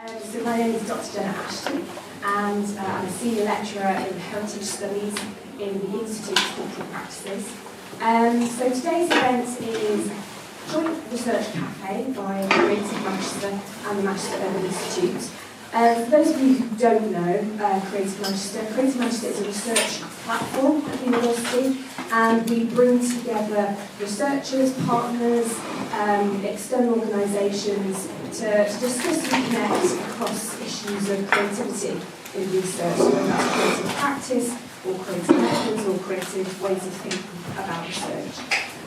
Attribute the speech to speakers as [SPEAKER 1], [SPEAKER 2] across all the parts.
[SPEAKER 1] So my name is Dr. Jenna Ashton, and I'm a senior lecturer in Heritage Studies in the Institute of Cultural Practices. So today's event is Joint Research Café by Creative Manchester and the Manchester Urban Institute. For those of you who don't know Creative Manchester is a research platform at the university, and we bring together researchers, partners, external organisations to discuss and connect across issues of creativity in research, whether that's creative practice or creative methods or creative ways of thinking about research.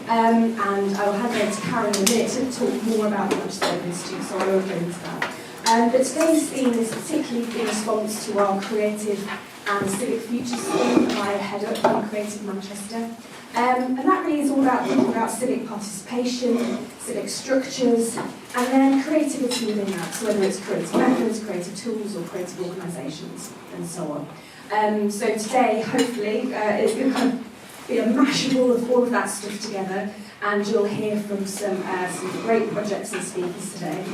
[SPEAKER 1] And I will hand over to Karen in a minute to talk more about the Manchester Urban Institute, so I won't go into that. But today's theme is particularly in response to our creative and civic futures theme that I head up in Creative Manchester. And that really is all about thinking about civic participation, civic structures, and then creativity within that, so whether it's creative methods, creative tools, or creative organisations, and so on. So today, hopefully, it's going to kind of be a mashable of all of that stuff together, and you'll hear from some great projects and speakers today.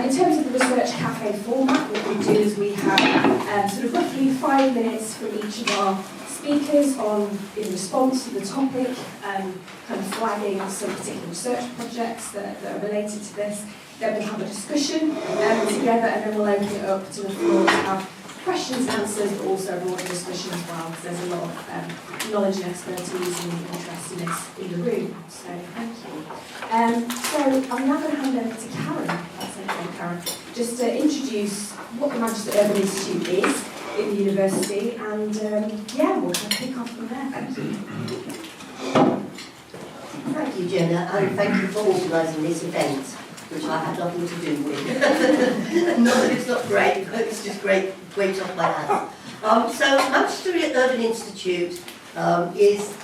[SPEAKER 1] In terms of the Research Café format, what we do is we have sort of roughly 5 minutes for each of our speakers in response to the topic, kind of flagging some particular research projects that are related to this. Then we'll have a discussion together, and then we'll open it up to the floor to have questions and answers, but also a broader discussion as well, because there's a lot of knowledge and expertise and interest in this in the room. So thank you. So I'm now going to hand over to Karen, if that's okay, Karen, just to introduce what the Manchester Urban Institute is in the university, and we'll kind of pick off from there. Thank you.
[SPEAKER 2] Thank you, Jenna, and thank you for organising this event, which I had nothing to do with. Not that it's not great, but it's just great off my hands. So Manchester Urban Institute is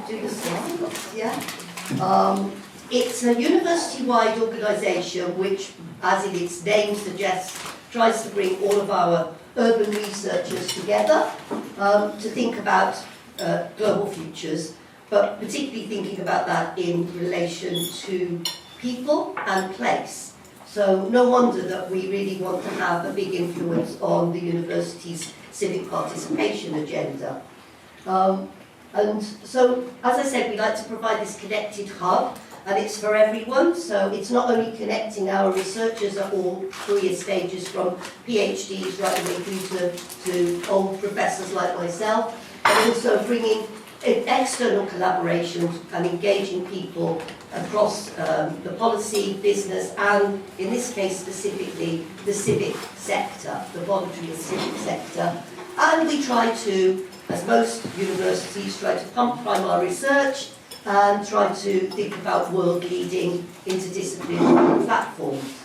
[SPEAKER 2] do the slides, yeah. It's a university-wide organisation which, as in its name suggests, tries to bring all of our urban researchers together to think about global futures, but particularly thinking about that in relation to people and place. So no wonder that we really want to have a big influence on the university's civic participation agenda. And so, as I said, we like to provide this connected hub, and it's for everyone. So it's not only connecting our researchers at all career stages, from PhDs right the way through to old professors like myself, but also bringing external collaborations and engaging people across the policy, business, and in this case specifically the civic sector, the voluntary and civic sector. And we try to, as most universities, try to prime our research and try to think about world-leading interdisciplinary platforms.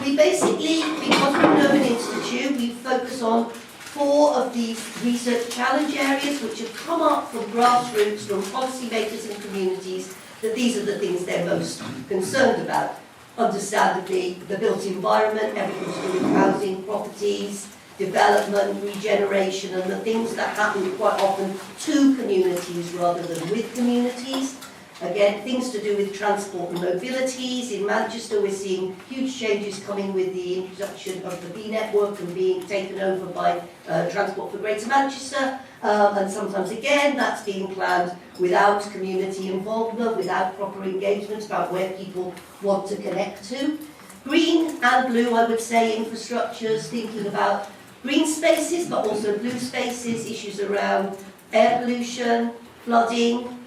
[SPEAKER 2] We basically, because we're an urban institute, we focus on 4 of these research challenge areas which have come up from grassroots, from policymakers and communities, that these are the things they're most concerned about. Understandably, the built environment, everything to do with housing, properties, development, regeneration, and the things that happen quite often to communities rather than with communities. Again, things to do with transport and mobilities. In Manchester, we're seeing huge changes coming with the introduction of the B network and being taken over by Transport for Greater Manchester. And sometimes, again, that's being planned without community involvement, without proper engagement about where people want to connect to. Green and blue, I would say, infrastructures, thinking about green spaces, but also blue spaces, issues around air pollution, flooding,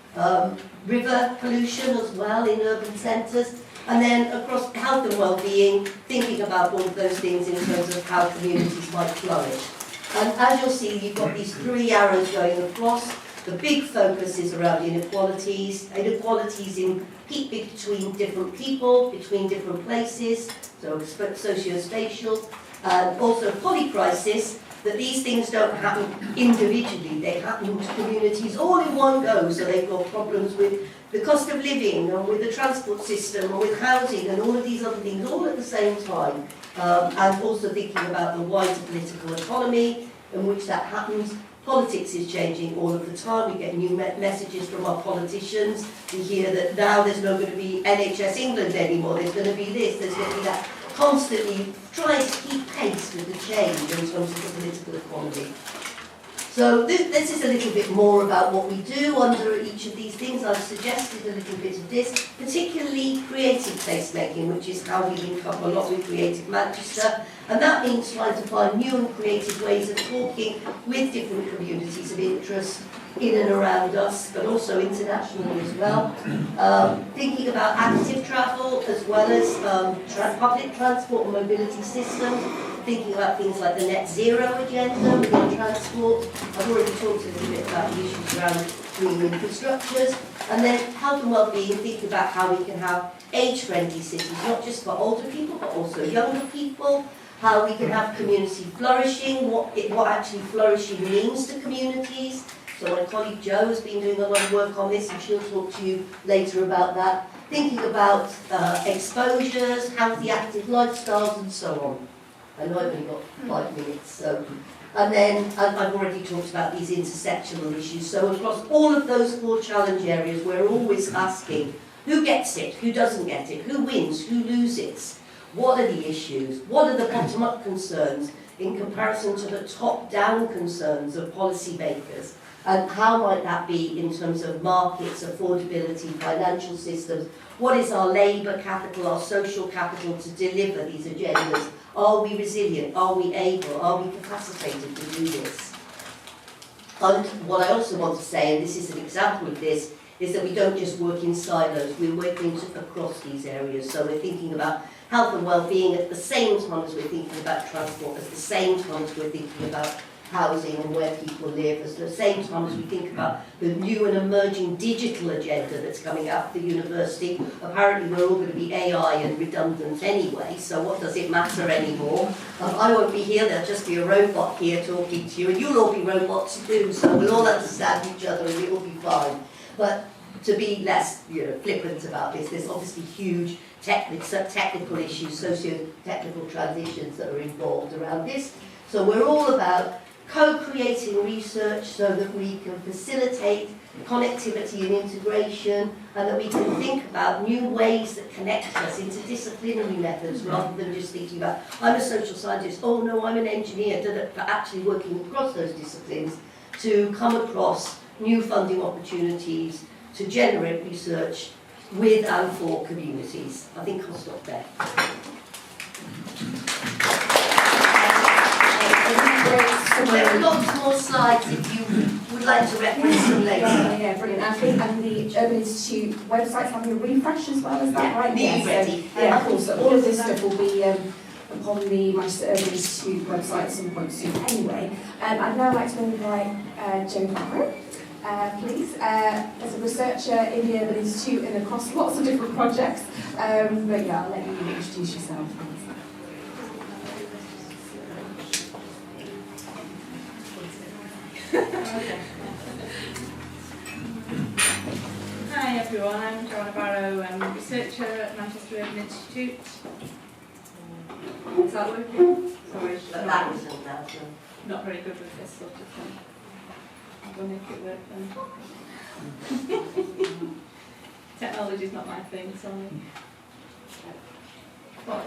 [SPEAKER 2] river pollution as well in urban centres, and then across health and well-being, thinking about all of those things in terms of how communities might flourish. And as you'll see, you've got these 3 arrows going across. The big focus is around inequalities in between different people, between different places, so socio-spatial, and also polycrisis, that these things don't happen individually, they happen to communities all in one go. So they've got problems with the cost of living, and with the transport system, and with housing, and all of these other things all at the same time. And also thinking about the wider political economy in which that happens. Politics is changing all of the time. We get new messages from our politicians. We hear that now there's not going to be NHS England anymore, there's going to be this, there's going to be that. constantly tries to keep pace with the change in terms of the political economy. So this is a little bit more about what we do under each of these things. I've suggested a little bit of this, particularly creative placemaking, which is how we link up a lot with Creative Manchester. And that means trying to find new and creative ways of talking with different communities of interest in and around us, but also internationally as well. Thinking about active travel as well as public transport and mobility systems. Thinking about things like the net zero agenda within transport. I've already talked a little bit about the issues around green infrastructures. And then health and well-being, thinking about how we can have age-friendly cities, not just for older people, but also younger people. How we can have community flourishing, what actually flourishing means to communities. So my colleague Jo has been doing a lot of work on this, and she'll talk to you later about that. Thinking about exposures, healthy active lifestyles, and so on. I know I've only got 5 minutes, so. And then I've already talked about these intersectional issues. So across all of those 4 challenge areas, we're always asking, who gets it, who doesn't get it, who wins, who loses, what are the issues, what are the bottom-up concerns in comparison to the top-down concerns of policymakers, and how might that be in terms of markets, affordability, financial systems, what is our labour capital, our social capital to deliver these agendas? Are we resilient? Are we able? Are we capacitated to do this? And what I also want to say, and this is an example of this, is that we don't just work in silos, we're working across these areas. So we're thinking about health and well-being at the same time as we're thinking about transport, at the same time as we're thinking about housing and where people live, at the same time as we think about the new and emerging digital agenda that's coming out of the university. Apparently we're all going to be AI and redundant anyway, so what does it matter anymore? I won't be here, there'll just be a robot here talking to you, and you'll all be robots too, so we'll all understand each other and it will be fine. But to be less flippant about this, there's obviously huge technical issues, socio-technical transitions that are involved around this. So we're all about co-creating research so that we can facilitate connectivity and integration, and that we can think about new ways that connect us, interdisciplinary methods, rather than just thinking about, I'm a social scientist, oh no, I'm an engineer, but actually working across those disciplines to come across new funding opportunities to generate research with and for communities. I think I'll stop there. There are lots more slides if you would like to reference them later.
[SPEAKER 1] Yeah, brilliant. And the Urban Institute website's having a refresh as well, is that right?
[SPEAKER 2] Nearly ready.
[SPEAKER 1] Yeah, cool. So all of this stuff will be upon the Manchester Urban Institute website at some point soon anyway. I'd now like to invite Jo Barrow. Please, as a researcher in the Urban Institute and across lots of different projects. But yeah, I'll let you introduce yourself, please.
[SPEAKER 3] Hi everyone, I'm Joanna Barrow. I'm a researcher at Manchester Urban Institute. Is that working? Sorry, not very good with this sort of thing. I'll make it work then. Technology's not my thing, sorry. What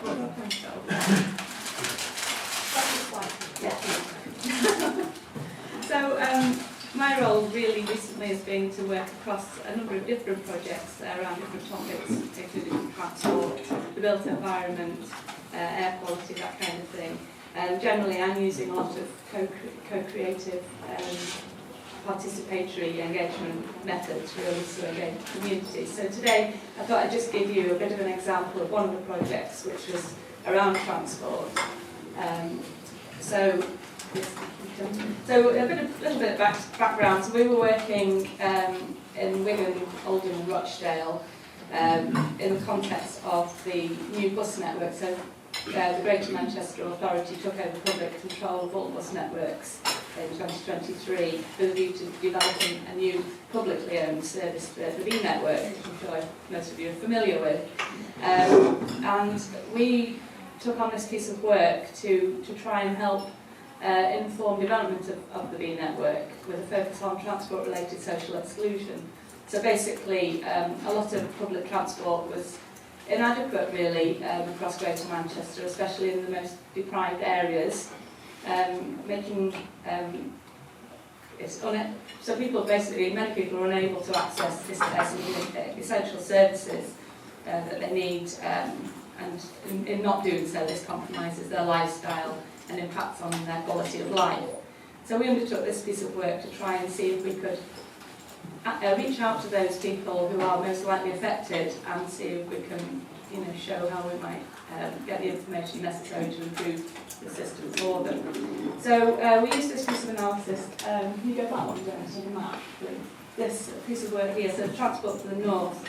[SPEAKER 3] So, my role really recently has been to work across a number of different projects around different topics, including transport, the built environment, air quality, that kind of thing. Generally, I'm using a lot of co-creative, participatory engagement methods really to engage communities. So today, I thought I'd just give you a bit of an example of one of the projects, which was around transport. So a little bit of background. So we were working in Wigan, Oldham and Rochdale in the context of the new bus network. So the Greater Manchester Authority took over public control of all bus networks in 2023 with a view to developing a new publicly owned service, the B network, which I'm sure most of you are familiar with. And we took on this piece of work to try and help inform development of the B network with a focus on transport-related social exclusion. So basically, a lot of public transport was inadequate really across Greater Manchester, especially in the most deprived areas, making so people basically, many people are unable to access this essential services that they need, and in not doing so, this compromises their lifestyle and impacts on their quality of life. So we undertook this piece of work to try and see if we could reach out to those people who are most likely affected and see if we can, show how we might get the information necessary to improve the system for them. So we used this piece of analysis. Can you go back one, Dennis, on the map? This piece of work here, so Transport for the North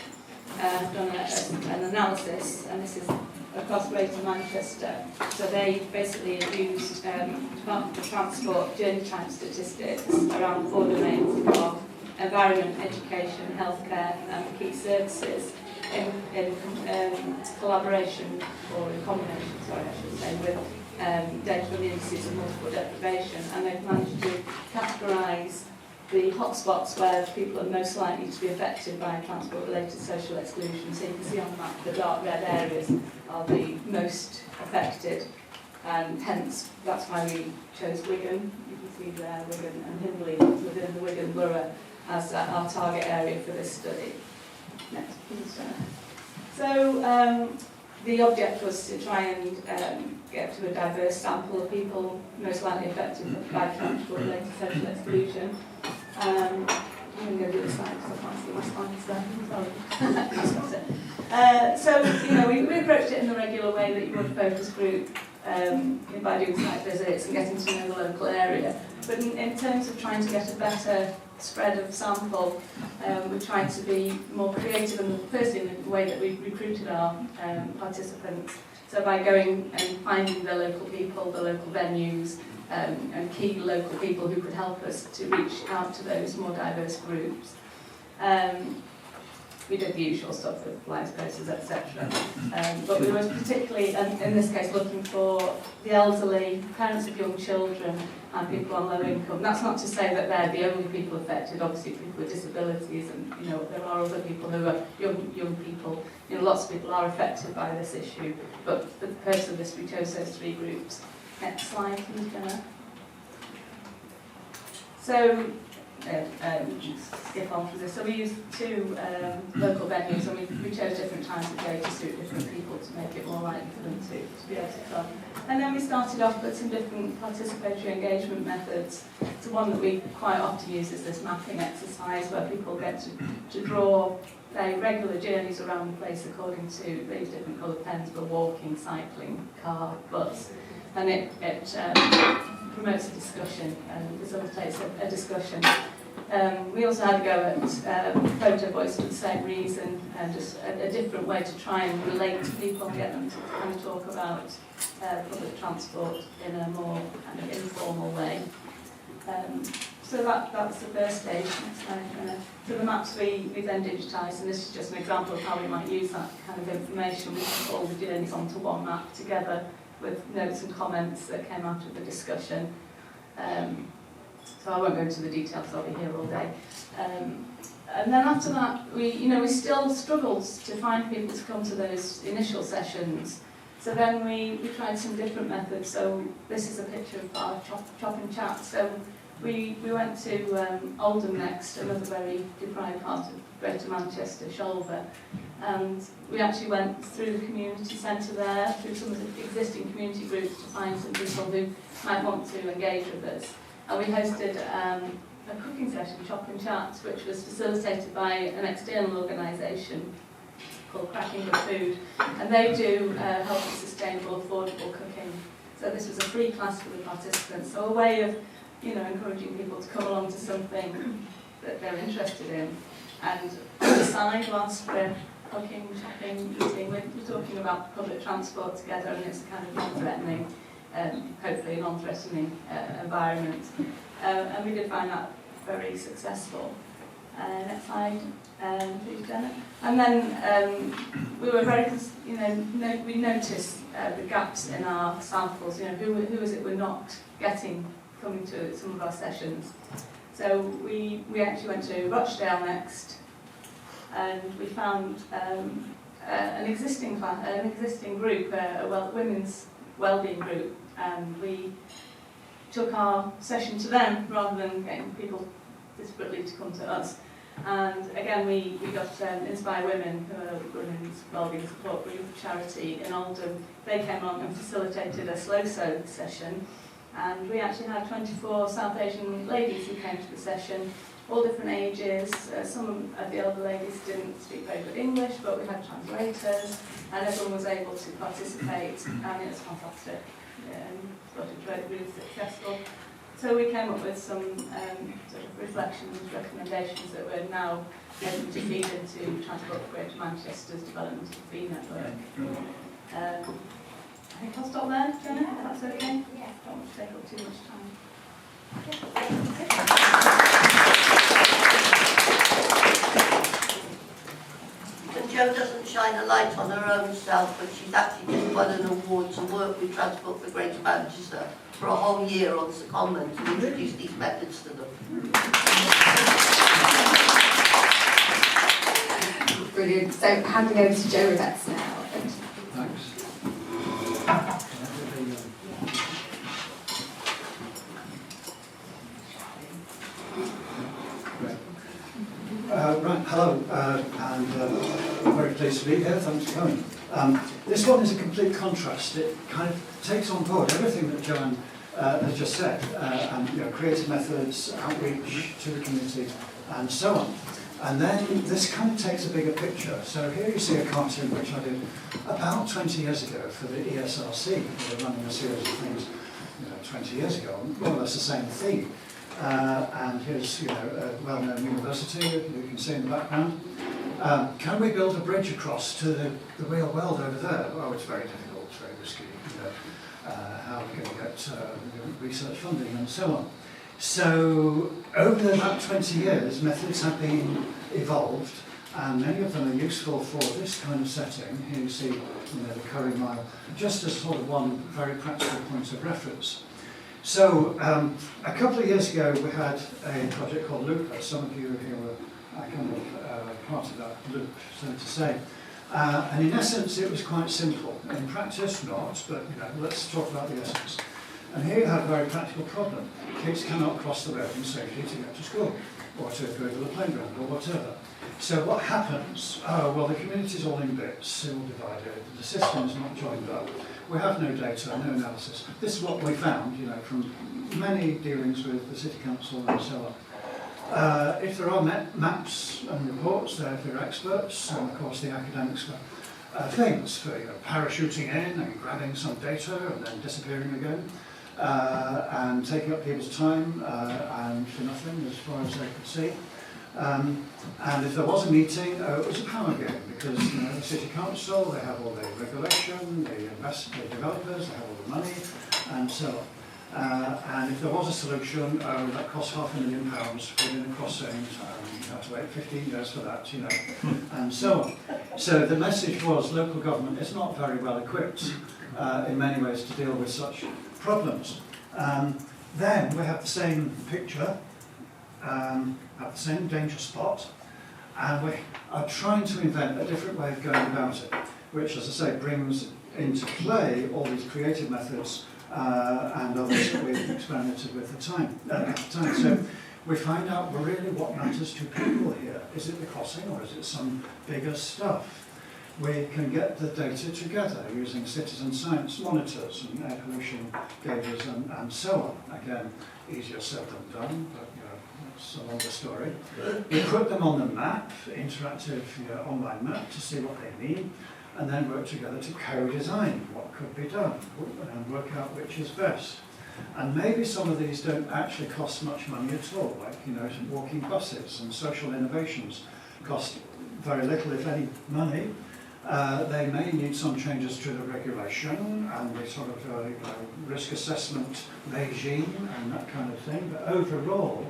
[SPEAKER 3] have done an analysis, and this is across Greater Manchester. So they basically have used Department for Transport journey time statistics around 4 domains of environment, education, healthcare and key services in collaboration, or in combination, sorry I should say, with data from the indices of multiple deprivation, and they've managed to categorise the hotspots where people are most likely to be affected by transport-related social exclusion. So you can see on the map the dark red areas are the most affected, and hence that's why we chose Wigan. You can see there Wigan and Hindley within the Wigan borough as our target area for this study. Next, please. So the object was to try and get to a diverse sample of people most likely affected by transport-related social exclusion. I'm going to go do the slide because I can't see my slides there. So, we approached it in the regular way that you would a focus group by doing site visits and getting to know the local area. But in terms of trying to get a better spread of sample, we tried to be more creative, and first in the way that we recruited our participants. So by going and finding the local people, the local venues, and key local people who could help us to reach out to those more diverse groups. We did the usual stuff with flyers, posters, etc. But we were particularly, in this case, looking for the elderly, parents of young children, and people on low income. That's not to say that they're the only people affected. Obviously, people with disabilities, and there are other people who are young people. Lots of people are affected by this issue. But for the purpose of this, we chose those 3 groups. Next slide, please, Jenna. So, skip on through this. So we used 2 local venues, and we chose different times of day to suit different people to make it more likely for them to be able to come. And then we started off with some different participatory engagement methods. So one that we quite often use is this mapping exercise, where people get to draw their regular journeys around the place according to these different coloured pens for walking, cycling, car, bus. And it promotes a discussion and facilitates a discussion. We also had a go at photo voice for the same reason, and just a different way to try and relate to people and get them to kind of talk about public transport in a more kind of informal way. So that's the first stage. So the maps we then digitised, and this is just an example of how we might use that kind of information. We put all the journeys onto one map together with notes and comments that came out of the discussion. So I won't go into the details, I'll be here all day. And then after that, we still struggled to find people to come to those initial sessions. So then we tried some different methods. So this is a picture of our chop and chat. So we went to Oldham next, another very deprived part of Greater Manchester, Shoulder. And we actually went through the community centre there, through some of the existing community groups, to find some people who might want to engage with us. And we hosted a cooking session, Chop and Chat, which was facilitated by an external organisation called Cracking Good Food. And they do healthy, sustainable, affordable cooking. So this was a free class for the participants. So a way of encouraging people to come along to something that they're interested in. And on the side, whilst we're cooking, shopping, eating, we're talking about public transport together, and it's a kind of non-threatening, hopefully non-threatening environment. And we did find that very successful. Next slide, please, Jenna. And then we were very, we noticed the gaps in our samples. Who is it we're not getting coming to some of our sessions? So we actually went to Rochdale next, and we found an existing group, women's wellbeing group, and we took our session to them rather than getting people desperately to come to us. And again, we got Inspire Women, who are the women's wellbeing support group charity in Oldham. They came on and facilitated a slow sew session, and we actually had 24 South Asian ladies who came to the session, all different ages. Some of the older ladies didn't speak very good English, but we had translators, and everyone was able to participate, and it was fantastic. Thought it was really successful. So we came up with some sort of reflections, recommendations that we're now able to feed into Transport for Greater Manchester's development of the fee network. I think I'll stop there, Jenna, if that's okay?
[SPEAKER 1] Yeah.
[SPEAKER 3] Don't want to take up too much time.
[SPEAKER 2] And Jo doesn't shine a light on her own self, but she's actually just won an award to work with Transport for Greater Manchester for a whole year on secondment to introduce these methods to them.
[SPEAKER 1] Brilliant. So handing over to Jo Rivetts now.
[SPEAKER 4] Thanks. Right, hello, and very pleased to be here. Thanks for coming. This one is a complete contrast. It kind of takes on board everything that Joanne has just said, and creative methods, outreach to the community, and so on. And then this kind of takes a bigger picture. So here you see a cartoon which I did about 20 years ago for the ESRC. We were running a series of things 20 years ago, more or less the same theme. And here's a well-known university, you can see in the background. Can we build a bridge across to the real world over there? Oh, it's very difficult, it's very risky. How are we going to get research funding and so on? So over about 20 years, methods have been evolved, and many of them are useful for this kind of setting. Here you see the Curry Mile, just as sort of one very practical point of reference. So a couple of years ago, we had a project called Loop. Some of you here were kind of part of that loop, so to say. And in essence, it was quite simple. In practice, not, but let's talk about the essence. And here you have a very practical problem. Kids cannot cross the road in safety to get to school, or to go to the playground, or whatever. So what happens? Oh, well, the community's all in bits, all divided, the system's not joined up. We have no data, no analysis. This is what we found, from many dealings with the City Council and so on. If there are maps and reports, if there are experts, and of course the academics were famous for parachuting in and grabbing some data and then disappearing again, and taking up people's time and for nothing as far as they could see. And if there was a meeting, it was a power game, because the City Council, they have all the regulation, the developers, they have all the money, and so on. And if there was a solution, that cost £500,000 to put in a crossing, you have to wait 15 years for that, and so on. So the message was local government is not very well equipped in many ways to deal with such problems. Then we have the same picture, at the same danger spot, and we are trying to invent a different way of going about it, which, as I say, brings into play all these creative methods and others that we've experimented with at the time. So we find out really what matters to people here. Is it the crossing, or is it some bigger stuff? We can get the data together using citizen science monitors and air pollution gauges and so on. Again, easier said than done, but it's a longer story. We put them on the map, interactive online map, to see what they mean, and then work together to co-design what could be done and work out which is best. And maybe some of these don't actually cost much money at all, like walking buses and social innovations cost very little, if any, money. They may need some changes to the regulation and the sort of risk assessment regime and that kind of thing, but overall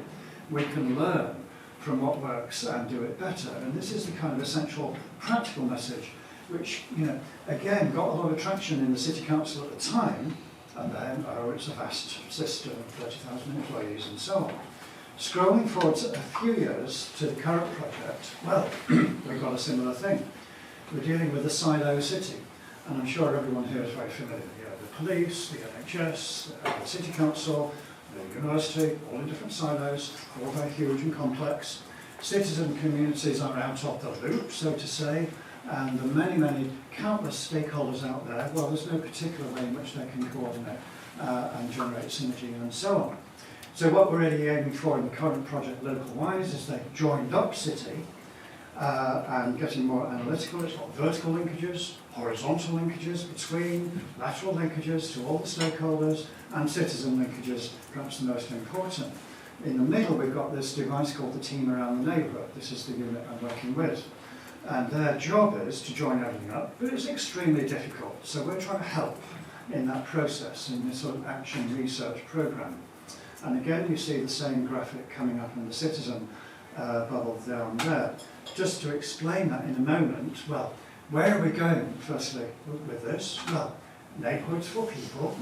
[SPEAKER 4] we can learn from what works and do it better. And this is the kind of essential practical message which, again, got a lot of traction in the City Council at the time, and then, it's a vast system, 30,000 employees and so on. Scrolling forward a few years to the current project, well, we've got a similar thing. we're dealing with a silo city. And I'm sure everyone here is very familiar. You know, the police, the NHS, the city council, the university, all in different silos, all very huge and complex. Citizen communities are out of the loop, so to say, and the many countless stakeholders out there, well, there's no particular way in which they can coordinate and generate synergy and so on. So what we're really aiming for in the current project local-wise is they've joined up city and getting more analytical. It's got vertical linkages, horizontal linkages between, lateral linkages to all the stakeholders, and citizen linkages, perhaps the most important. In the middle, we've got this device called the team around the neighbourhood. This is the unit I'm working with. And their job is to join everything up, but it's extremely difficult. So we're trying to help in that process, in this sort of action research programme. And again, you see the same graphic coming up in the citizen bubble down there. Just to explain that in a moment, well, where are we going, firstly, with this? Well, neighbourhoods for people,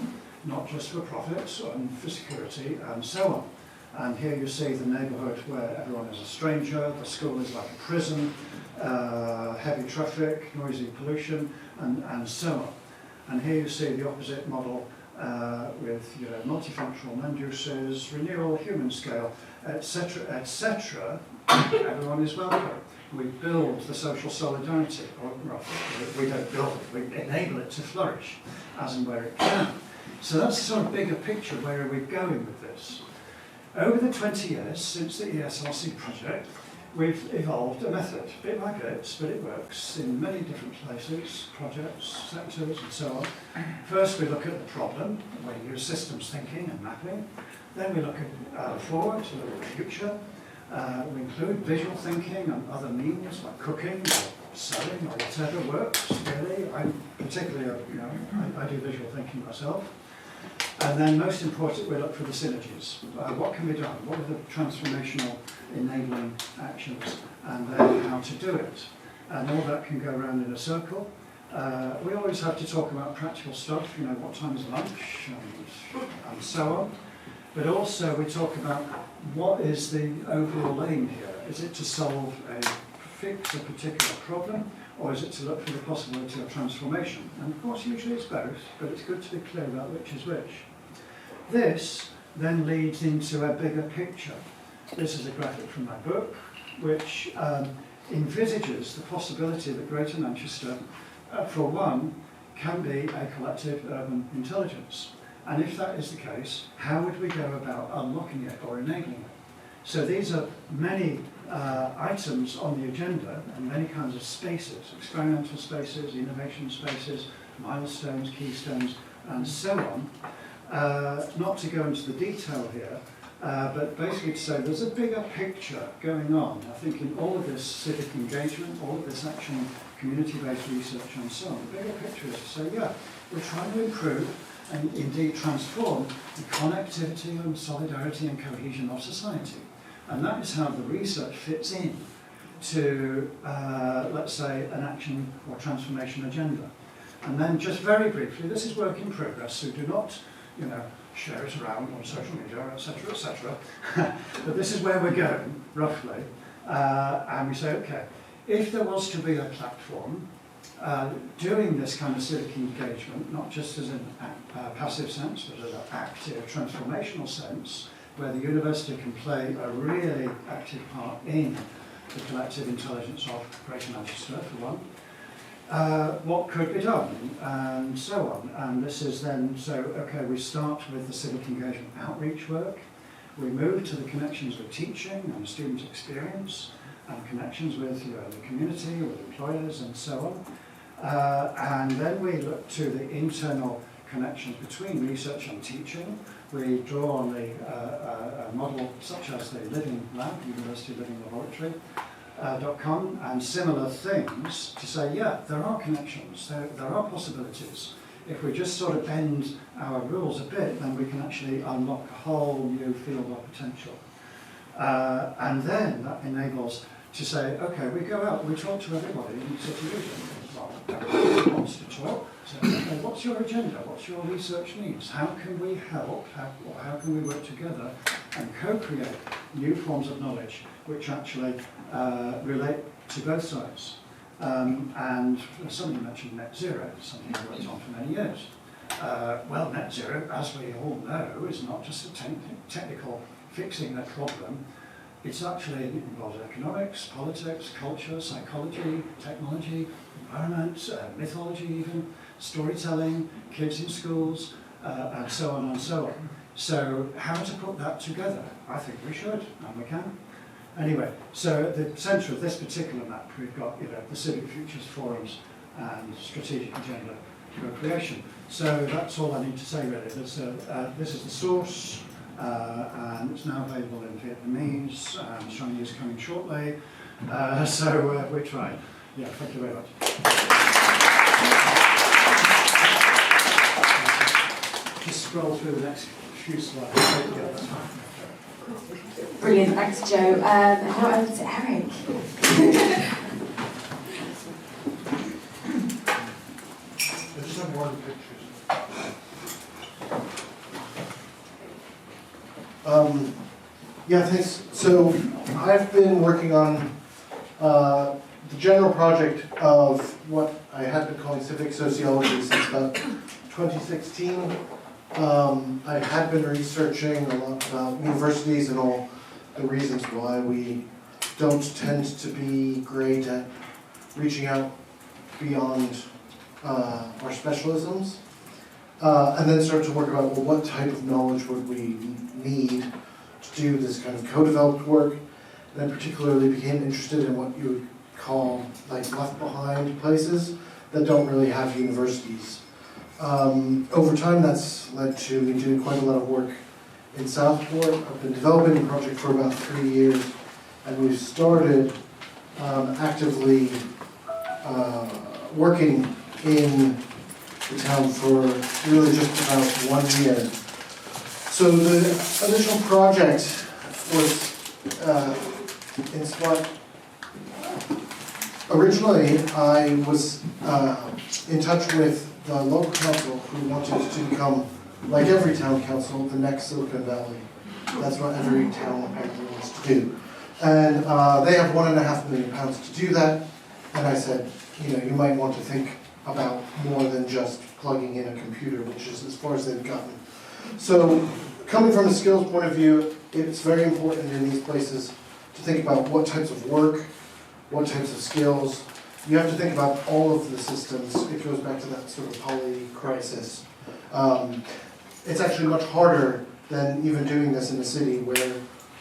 [SPEAKER 4] not just for profits and for security, and so on. And here you see the neighbourhood where everyone is a stranger, the school is like a prison, heavy traffic, noisy pollution, and so on. And here you see the opposite model with multifunctional land uses, renewal, human scale, etc., etc. Everyone is welcome. We build the social solidarity, or well, we don't build it, we enable it to flourish as and where it can. So that's the sort of bigger picture. Where are we going with this? Over the 20 years since the ESRC project, we've evolved a method, bit by bit, but it works in many different places, projects, sectors, and so on. First, we look at the problem, we use systems thinking and mapping. Then we look at forward, to look at the future. We include visual thinking and other means like cooking or selling or whatever works, really. I'm particularly, I do visual thinking myself. And then most important, we look for the synergies. What can be done? What are the transformational enabling actions? And then how to do it. And all that can go around in a circle. We always have to talk about practical stuff, what time is lunch and so on. But also we talk about what is the overall aim here. Is it to fix a particular problem, or is it to look for the possibility of transformation? And of course, usually it's both, but it's good to be clear about which is which. This then leads into a bigger picture. This is a graphic from my book, which envisages the possibility that Greater Manchester, for one, can be a collective urban intelligence. And if that is the case, how would we go about unlocking it or enabling it? So these are many items on the agenda and many kinds of spaces, experimental spaces, innovation spaces, milestones, keystones, and so on. Not to go into the detail here, but basically to say there's a bigger picture going on. I think in all of this civic engagement, all of this action, community-based research and so on, the bigger picture is to say, yeah, we're trying to improve and indeed transform the connectivity and solidarity and cohesion of society. And that is how the research fits in to, let's say, an action or transformation agenda. And then just very briefly, this is work in progress, so do not, share it around on social media, etc., etc. But this is where we're going, roughly. And we say, okay, if there was to be a platform doing this kind of civic engagement, not just as an passive sense, but as an active, transformational sense, where the university can play a really active part in the collective intelligence of Greater Manchester, for one, what could be done, and so on. And this is then, okay, we start with the civic engagement outreach work, we move to the connections with teaching and student experience, and connections with the community, with employers, and so on. And then we look to the internal connections between research and teaching. We draw on a model such as the Living Lab, University Living Laboratory, .com, and similar things to say, yeah, there are connections, there are possibilities. If we just sort of bend our rules a bit, then we can actually unlock a whole new field of potential. And then that enables to say, okay, we go out, we talk to everybody in the city region. Well, everybody wants to talk. So, okay, what's your agenda? What's your research needs? How can we help? How can we work together and co-create new forms of knowledge which actually relate to both sides? And somebody mentioned net zero, something I've worked on for many years. Well, net zero, as we all know, is not just a technical fixing that problem. It's actually involves economics, politics, culture, psychology, technology, environment, mythology even, storytelling, kids in schools, and so on and so on. So how to put that together? I think we should, and we can. Anyway, so at the centre of this particular map, we've got the Civic Futures Forums and Strategic Agenda Co-Creation. So that's all I need to say really. This is the source, and it's now available in Vietnamese, and Chinese coming shortly. So we're trying. Yeah, thank you very much. Just scroll through the next few slides. Yeah, that's fine.
[SPEAKER 1] Brilliant, thanks Joe. Now over to Eric.
[SPEAKER 5] I just have one picture. Yeah, thanks. So I've been working on the general project of what I had been calling civic sociology since about 2016. I had been researching a lot about universities and all the reasons why we don't tend to be great at reaching out beyond our specialisms. And then start to work about, well, what type of knowledge would we need to do this kind of co-developed work. And I particularly became interested in what you would call like left behind places that don't really have universities. Over time that's led to me doing quite a lot of work in Stockport. I've been developing the project for about 3 years, and we've started actively working in the town for really just about 1 year. So the initial project was inspired. Originally, I was in touch with the local council who wanted to become, like every town council, the next Silicon Valley. That's what every town apparently wants to do. And they have £1.5 million to do that. And I said, you might want to think about more than just plugging in a computer, which is as far as they've gotten. So coming from a skills point of view, it's very important in these places to think about what types of work, what types of skills. You have to think about all of the systems. It goes back to that sort of poly crisis. It's actually much harder than even doing this in a city where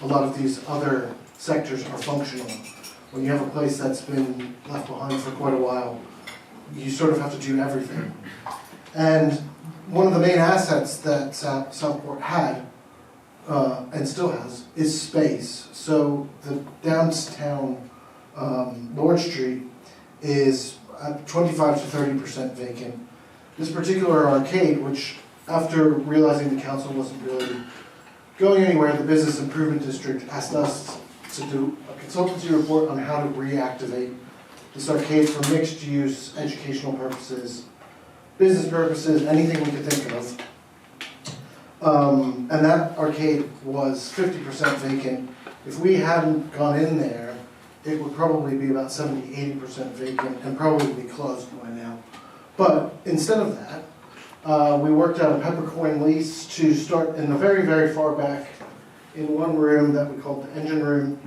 [SPEAKER 5] a lot of these other sectors are functional. When you have a place that's been left behind for quite a while, you sort of have to do everything. And one of the main assets that Stockport had, and still has, is space. So the downtown Lord Street is at 25 to 30% vacant. This particular arcade, which after realizing the council wasn't really going anywhere, the Business Improvement District asked us to do a consultancy report on how to reactivate this arcade for mixed use, educational purposes, business purposes, anything we could think of. And that arcade was 50% vacant. If we hadn't gone in there, it would probably be about 70–80% vacant and probably be closed by now. But instead of that, we worked out a peppercoin lease to start in the very, very far back in one room that we called the engine room.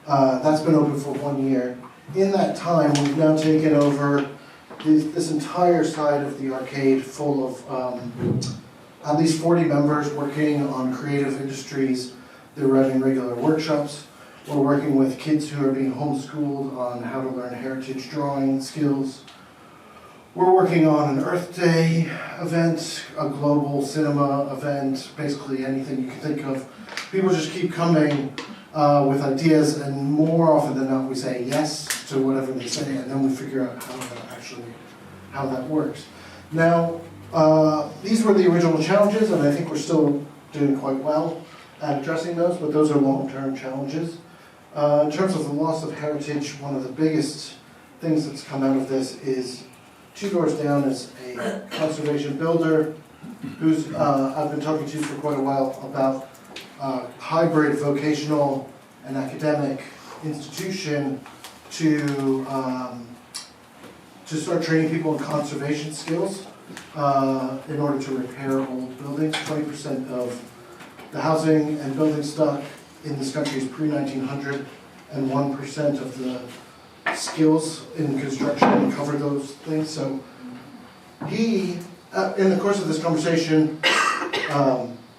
[SPEAKER 5] That's been open for 1 year. In that time, we've now taken over this entire side of the arcade full of at least 40 members working on creative industries. They're running regular workshops. We're working with kids who are being homeschooled on how to learn heritage drawing skills. We're working on an Earth Day event, a global cinema event, basically anything you can think of. People just keep coming with ideas, and more often than not we say yes to whatever they say, and then we figure out how that works. Now, these were the original challenges, and I think we're still doing quite well at addressing those, but those are long-term challenges. In terms of the loss of heritage, one of the biggest things that's come out of this is 2 doors down is a conservation builder who's I've been talking to for quite a while about hybrid vocational and academic institution to to start training people in conservation skills in order to repair old buildings. 20% of the housing and building stock in this country is pre-1900, and 1% of the skills in construction cover those things. So he, in the course of this conversation,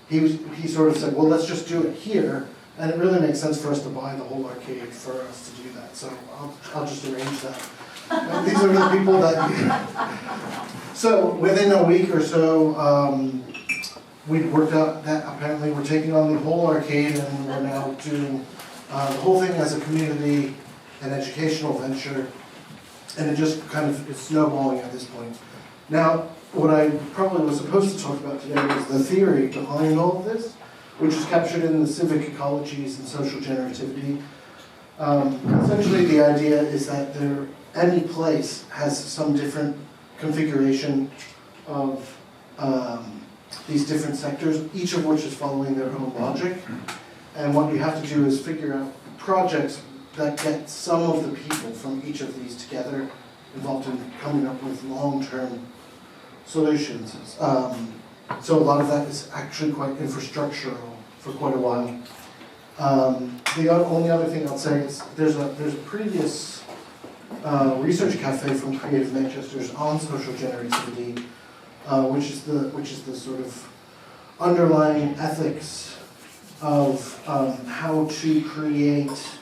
[SPEAKER 5] he sort of said, well, let's just do it here, and it really makes sense for us to buy the whole arcade for us to do that. So I'll just arrange that. And these are the people that. So within a week or so, we worked out that apparently we're taking on the whole arcade, and we're now doing the whole thing as a community and educational venture, and it just kind of is snowballing at this point. Now, what I probably was supposed to talk about today was the theory behind all of this, which is captured in the civic ecologies and social generativity. Essentially, the idea is that any place has some different configuration of these different sectors, each of which is following their own logic. And what you have to do is figure out projects that get some of the people from each of these together, involved in coming up with long-term solutions. So a lot of that is actually quite infrastructural for quite a while. The only other thing I'll say is there's a previous research cafe from Creative Manchester's on social generativity, which is the sort of underlying ethics of how to create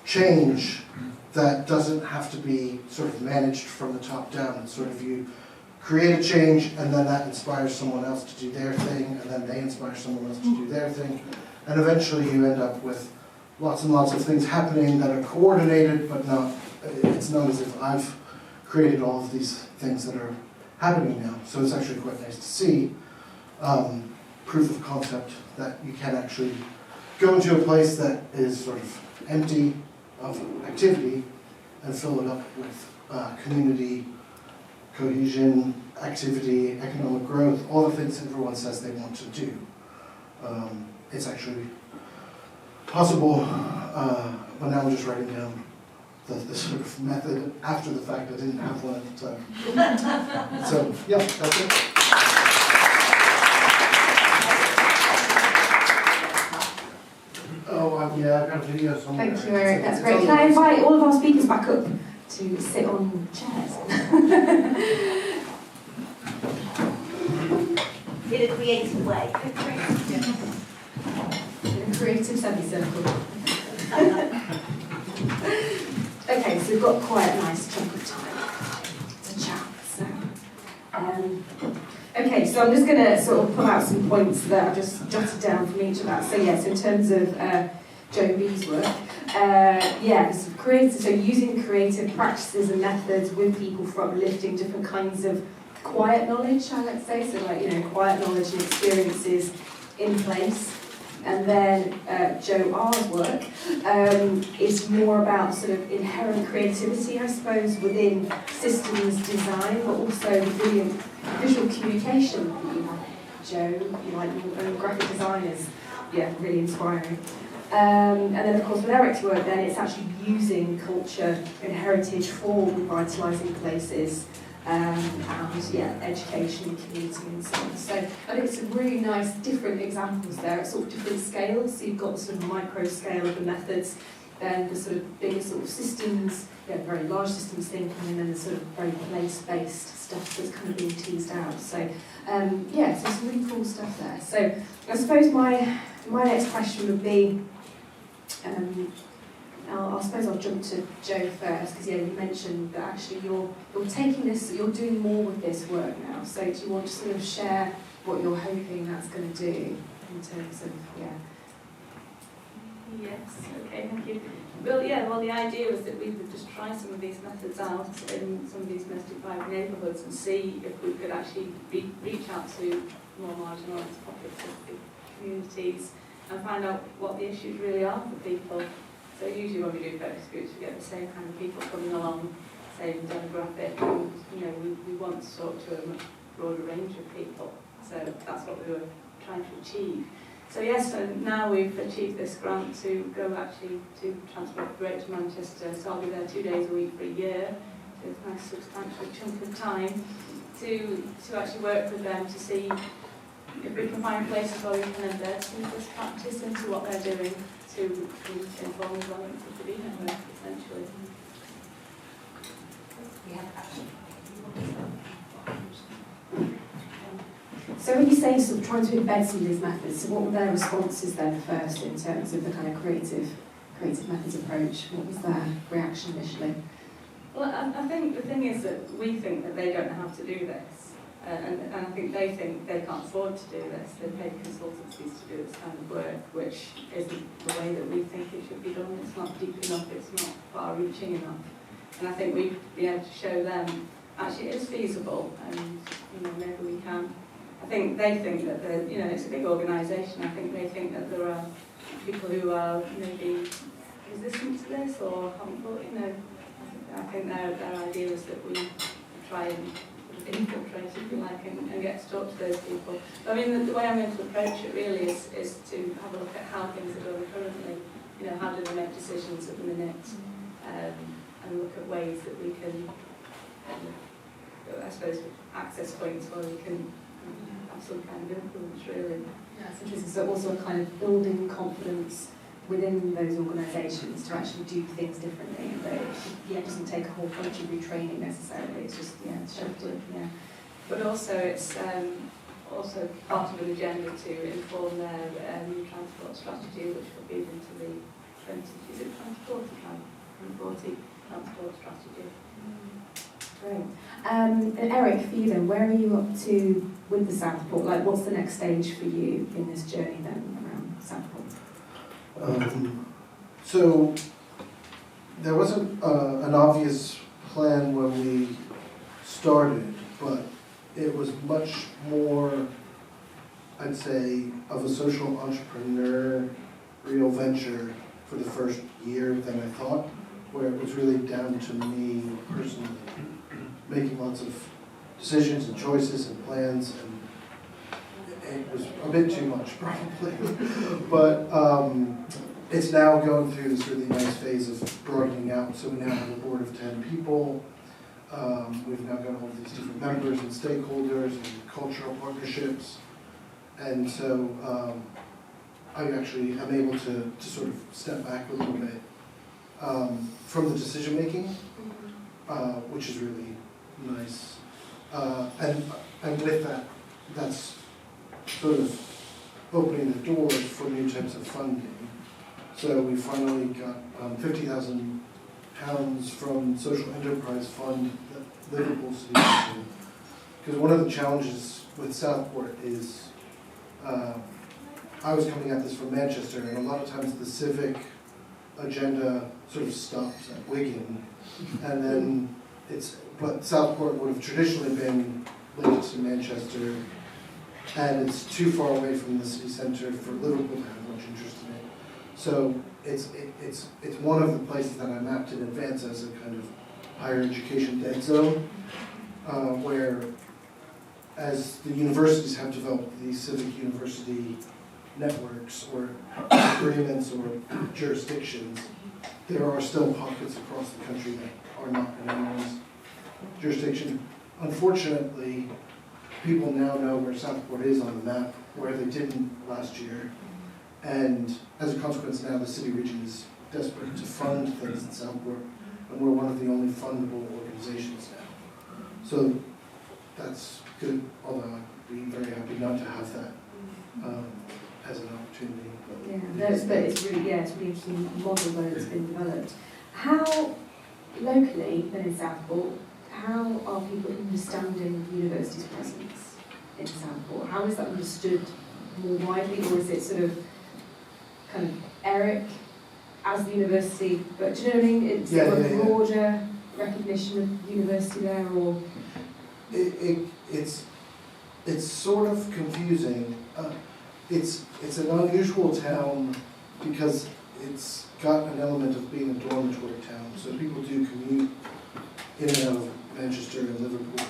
[SPEAKER 5] change that doesn't have to be sort of managed from the top down. It's sort of you create a change, and then that inspires someone else to do their thing, and then they inspire someone else to do their thing, and eventually you end up with lots and lots of things happening that are coordinated, but it's not as if I've created all of these things that are happening now. So it's actually quite nice to see proof of concept that you can actually go into a place that is sort of empty of activity and fill it up with community, cohesion, activity, economic growth, all the things everyone says they want to do. It's actually possible, but now I'm just writing down the sort of method after the fact. I didn't have one at the time. So, yeah, that's it. Oh, yeah, I've got a video somewhere.
[SPEAKER 1] Thank you, Eric. That's great. Can I invite all of our speakers back up to sit on chairs?
[SPEAKER 2] In a creative way.
[SPEAKER 1] In a creative semicircle. Okay, so we've got quite a nice chunk of time to chat. So, okay, so I'm just going to sort of pull out some points that I've just jotted down from each of that. So yes, in terms of Joe B's work, so using creative practices and methods with people for uplifting different kinds of quiet knowledge, let's say, so like, quiet knowledge and experiences in place. And then Joe R's work is more about sort of inherent creativity, I suppose, within systems design, but also brilliant visual communication that you have, Joe. You like your own graphic designers. Yeah, really inspiring. And then, of course, with Eric's work, then it's actually using culture and heritage for revitalising places. Education, community and so on. So I think it's some really nice different examples there at sort of different scales. So you've got the sort of micro scale of the methods, then the sort of bigger sort of systems, very large systems thinking, and then the sort of very place-based stuff that's kind of being teased out. So so some really cool stuff there. So I suppose my next question would be, I suppose I'll jump to Joe first, because you mentioned that actually you're taking this, you're doing more with this work now. So do you want to sort of share what you're hoping that's going to do in terms of,
[SPEAKER 3] Yes, okay, thank you. Well, the idea was that we would just try some of these methods out in some of these most deprived neighbourhoods and see if we could actually reach out to more marginalised pockets of the communities and find out what the issues really are for people. So usually when we do focus groups, we get the same kind of people coming along, same demographic, and we want to talk to a much broader range of people. So that's what we were trying to achieve. So yes, and now we've achieved this grant to go actually to transport Greater to Manchester. So I'll be there 2 days a week for a year. So it's a nice substantial chunk of time to actually work with them to see if we can find places where we can embed some of this practice into what they're doing to inform planning for the network, essentially.
[SPEAKER 1] So when you say sort of trying to embed some of these methods, so what were their responses then first in terms of the kind of creative methods approach? What was their reaction initially?
[SPEAKER 3] Well, I think the thing is that we think that they don't know how to do this. And I think they can't afford to do this. They pay consultancies to do this kind of work, which isn't the way that we think it should be done. It's not deep enough, it's not far-reaching enough. And I think we've been able to show them actually it is feasible, and maybe we can. I think they think that it's a big organisation. I think they think that there are people who are maybe resistant to this or haven't thought. I think their idea is that we try and infiltrate, if you like, and get to talk to those people. I mean, the way I'm going to approach it really is to have a look at how things are going currently. How do they make decisions at the minute, and look at ways that we can, I suppose, access points where we can have some kind of influence, really.
[SPEAKER 1] Yeah, it's interesting. So also kind of building confidence within those organisations to actually do things differently. And that it doesn't take a whole bunch of retraining necessarily. It's just shifted. Yeah.
[SPEAKER 3] But also it's also part of an agenda to inform their new transport strategy, which will feed into the 2040 transport strategy.
[SPEAKER 1] Great. And Eric, for you then, where are you up to with the Southport? Like, what's the next stage for you in this journey then around Southport?
[SPEAKER 5] So there wasn't an obvious plan when we started, but it was much more, I'd say, of a social entrepreneurial venture for the first year than I thought, where it was really down to me personally, making lots of decisions and choices and plans, and it was a bit too much probably. But it's now going through this really nice phase of broadening out. So we now have a board of 10 people. We've now got all these different members and stakeholders and cultural partnerships. And so I actually am able to sort of step back a little bit from the decision making, which is really nice. And with that, that's sort of opening the doors for new types of funding. So we finally got £50,000 from Social Enterprise Fund that Liverpool City did. Because one of the challenges with Southport is I was coming at this from Manchester, and a lot of times the civic agenda sort of stops at Wigan, and then but Southport would have traditionally been linked to Manchester, and it's too far away from the city centre for Liverpool to have much interest in it. So it's one of the places that I mapped in advance as a kind of higher education dead zone, where as the universities have developed these civic university networks or agreements or jurisdictions, there are still pockets across the country that are not in anyone's jurisdiction. Unfortunately, people now know where Southport is on the map, where they didn't last year. And as a consequence, now the city region is desperate to fund things in Southport, and we're one of the only fundable organizations now. So that's good, although I'd be very happy not to have that as an opportunity.
[SPEAKER 1] But it's really interesting model where it's been developed. How locally, then in Southport, how are people understanding the university's presence in Southport? How is that understood more widely, or is it sort of kind of Eric as the university? But do you know what I mean? It's a broader recognition of the university there, or
[SPEAKER 5] it's sort of confusing. It's an unusual town because it's got an element of being a dormitory town. So people do commute in and out of Manchester and Liverpool.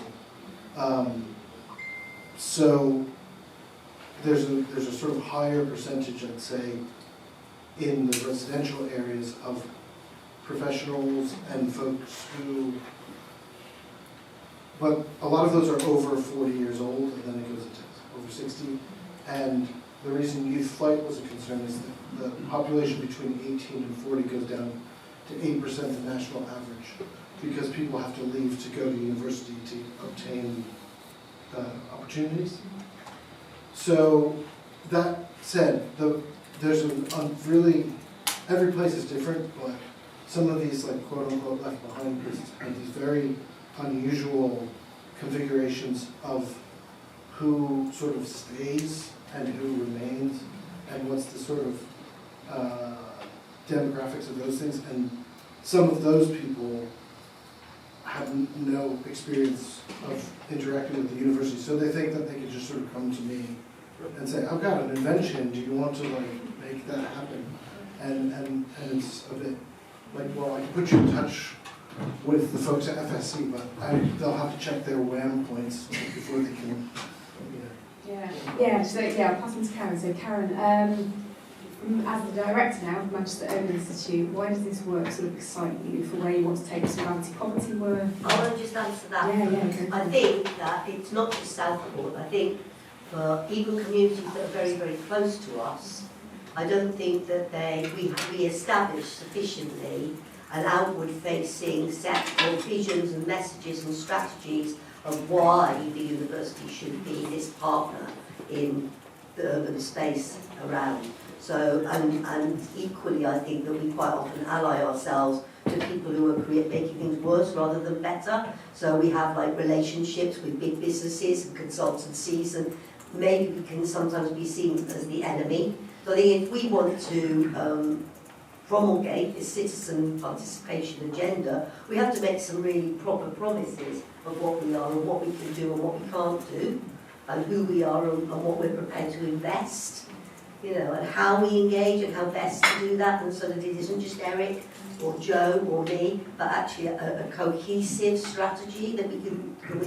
[SPEAKER 5] So there's a sort of higher percentage, I'd say, in the residential areas of professionals and folks who, but a lot of those are over 40 years old, and then it goes into over 60. And the reason youth flight was a concern is that the population between 18 and 40 goes down to 8% the national average, because people have to leave to go to university to obtain opportunities. So that said, there's a really, every place is different, but some of these like quote unquote left behind places have these very unusual configurations of who sort of stays and who remains, and what's the sort of demographics of those things. And some of those people have no experience of interacting with the university, so they think that they could just sort of come to me and say, I've got an invention, do you want to like make that happen? And it's a bit like, well, I can put you in touch with the folks at FSC, but they'll have to check their WAM points before they can,
[SPEAKER 1] So I'll pass on to Karen. So Karen, as the director now of Manchester Urban Institute, why does this work sort of excite you for where you want to take us to anti-poverty work?
[SPEAKER 2] I want to just answer that.
[SPEAKER 1] Yeah.
[SPEAKER 2] I think that it's not just Southport. I think for even communities that are very, very close to us, I don't think that we establish sufficiently an outward-facing set of visions and messages and strategies of why the university should be this partner in the urban space around. So, and equally, I think that we quite often ally ourselves to people who are making things worse rather than better. So we have like relationships with big businesses and consultancies, and maybe we can sometimes be seen as the enemy. So I think if we want to promulgate this citizen participation agenda, we have to make some really proper promises of what we are and what we can do and what we can't do, and who we are and what we're prepared to invest, and how we engage and how best to do that, and so that it isn't just Eric or Joe or me, but actually a cohesive strategy that we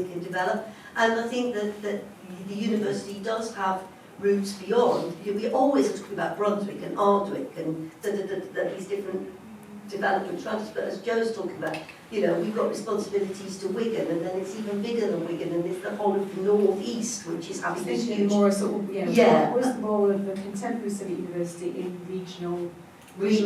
[SPEAKER 2] can develop. And I think that the university does have roots beyond. We always talk about Brunswick and Ardwick and these different development trusts, but as Joe's talking about, we've got responsibilities to Wigan, and then it's even bigger than Wigan, and it's the whole of the North East, which is having this huge...
[SPEAKER 1] more sort of, what is the role of the contemporary Civic University in regional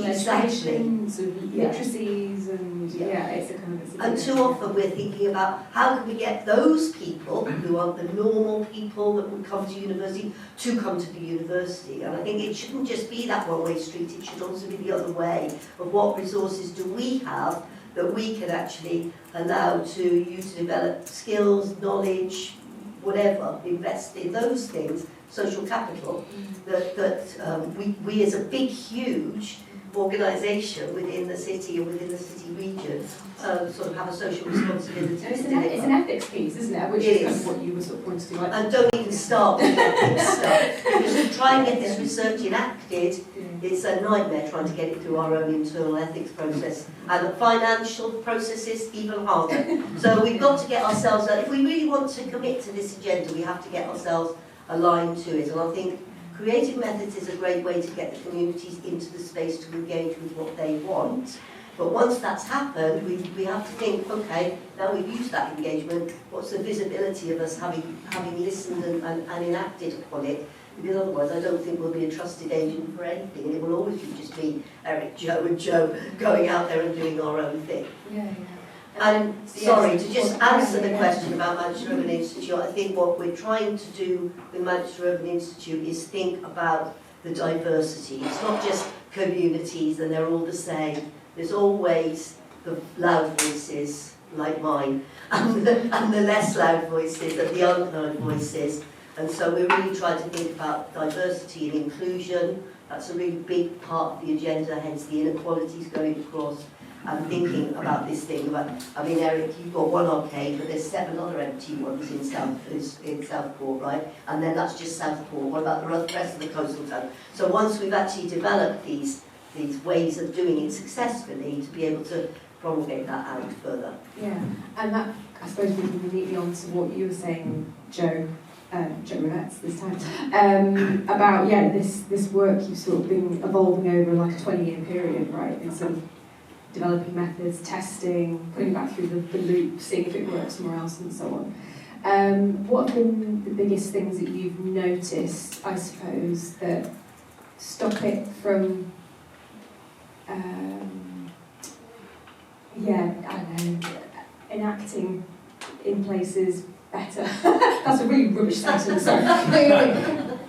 [SPEAKER 1] education, sort of literacies, and it's a kind of...
[SPEAKER 2] And too often we're thinking about how can we get those people who are the normal people that would come to university to come to the university. And I think it shouldn't just be that one-way street, it should also be the other way of what resources do we have that we can actually allow to use to develop skills, knowledge, whatever, invest in those things, social capital, that we as a big, huge organisation within the city or within the city region sort of have a social responsibility.
[SPEAKER 1] It's an ethics piece, isn't it? Which is kind of what you were sort of pointing to.
[SPEAKER 2] And don't even start with ethics stuff. Because to try and get this research enacted, it's a nightmare trying to get it through our own internal ethics process. And the financial process is even harder. So we've got to get ourselves, if we really want to commit to this agenda, we have to get ourselves aligned to it. And I think creative methods is a great way to get the communities into the space to engage with what they want. But once that's happened, we have to think, okay, now we've used that engagement, what's the visibility of us having listened and enacted upon it? Because otherwise I don't think we'll be a trusted agent for anything, and it will always just be Eric, Joe and Joe going out there and doing our own thing. And sorry, to just answer the question about Manchester Urban Institute, I think what we're trying to do with Manchester Urban Institute is think about the diversity. It's not just communities and they're all the same. There's always the loud voices like mine and the less loud voices and the unheard voices. And so we're really trying to think about diversity and inclusion. That's a really big part of the agenda, hence the inequalities going across. And thinking about this thing about, Eric, you've got one arcade, but there's 7 other empty ones in Southport, right? And then that's just Southport. What about the rest of the coastal town? So once we've actually developed these ways of doing it successfully, to be able to promulgate that out further.
[SPEAKER 1] Yeah, and that, I suppose, we can lead on to what you were saying, Joe, Joe Revetts this time, about this work you've sort of been evolving over like a 20-year period, right? In sort of developing methods, testing, putting it back through the loop, seeing if it works somewhere else, and so on. What have been the biggest things that you've noticed, I suppose, that stop it from, I don't know, enacting in places better? That's a really rubbish sentence, sorry.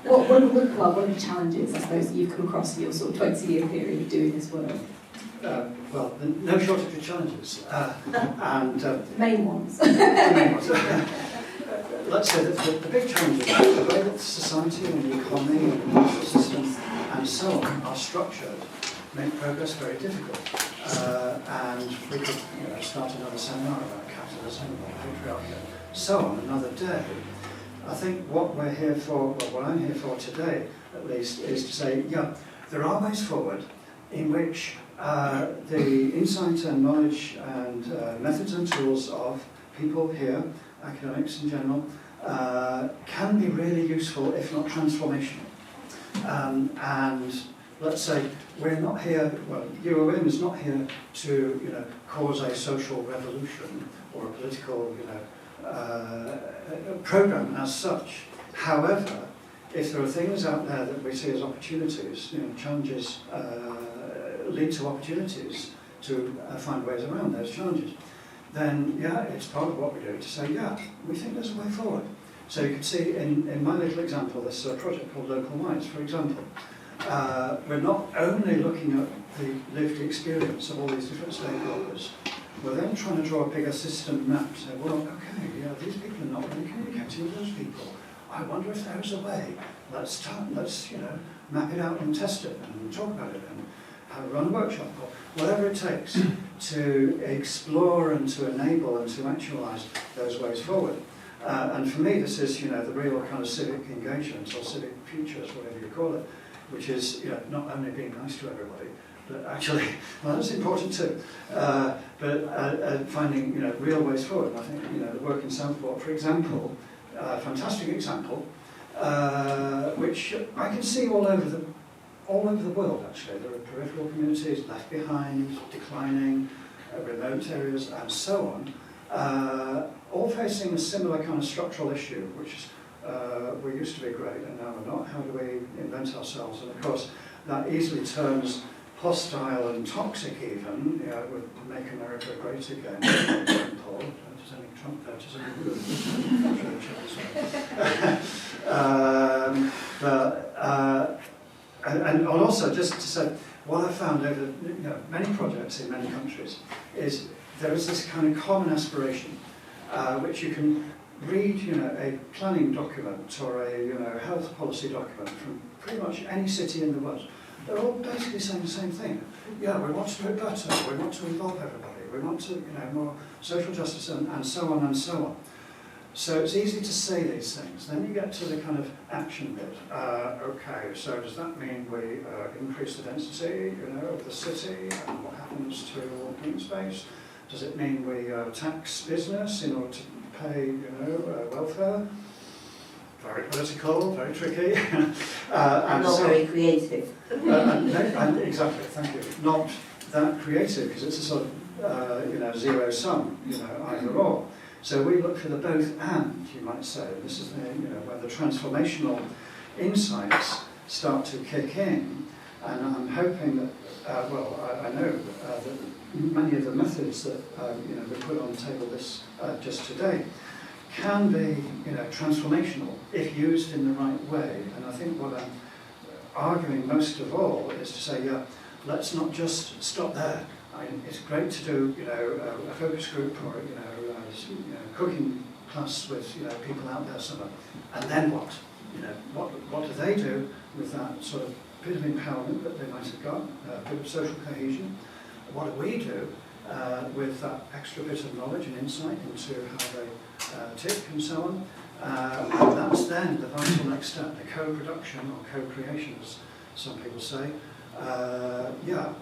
[SPEAKER 1] What are the challenges, I suppose, that you've come across in your sort of 20-year period of doing this work?
[SPEAKER 4] Well, no shortage of challenges.
[SPEAKER 1] Main ones.
[SPEAKER 4] Let's say that the big challenges are the way that society and the economy and the social system and so on are structured make progress very difficult. And we could start another seminar about capitalism or patriarchy, so on, another day. I think what we're here for, well, what I'm here for today, at least, is to say, there are ways forward in which the insight and knowledge and methods and tools of people here, academics in general, can be really useful, if not transformational. And let's say we're not here, well, UOM is not here to cause a social revolution or a political program as such. However, if there are things out there that we see as opportunities, challenges lead to opportunities to find ways around those challenges, then it's part of what we do to say, we think there's a way forward. So you can see in my little example, this project called Local Minds, for example, we're not only looking at the lived experience of all these different stakeholders, we're then trying to draw a bigger system map to say, well, okay, these people are not really communicating with those people. I wonder if there's a way. Let's map it out and test it and talk about it and run a workshop or whatever it takes to explore and to enable and to actualise those ways forward. And for me, this is the real kind of civic engagement or civic futures, whatever you call it, which is not only being nice to everybody, but actually, well, that's important too. But finding real ways forward. And I think the work in Stockport, for example, fantastic example, which I can see all over the world. Actually, there are peripheral communities left behind, declining, remote areas, and so on, all facing a similar kind of structural issue, which is we used to be great and now we're not. How do we invent ourselves? And of course, that easily turns hostile and toxic even. It would make America great again. Paul, does any Trump there? Does any and also just to say, what I found over many projects in many countries is there is this kind of common aspiration, which you can read, a planning document or a health policy document from pretty much any city in the world. They're all basically saying the same thing. We want to do it better. We want to involve everybody. We want to, more social justice and so on and so on. So it's easy to say these things. Then you get to the kind of action bit. Okay, so does that mean we increase the density, of the city, and what happens to green space? Does it mean we tax business in order to pay, welfare? Very political, very tricky.
[SPEAKER 2] and not very creative.
[SPEAKER 4] And exactly, thank you. Not that creative, because it's a sort of, zero sum, either or. So we look for the both and, you might say. This is where the transformational insights start to kick in. And I'm hoping that, I know that many of the methods that we put on the table just today can be transformational if used in the right way. And I think what I'm arguing most of all is to say, let's not just stop there. It's great to do a focus group or cooking class with people out there somewhere, and then what? What do they do with that sort of bit of empowerment that they might have got, a bit of social cohesion? What do we do with that extra bit of knowledge and insight into how they tick and so on? And that's then the vital next step, the co-production or co-creation, as some people say.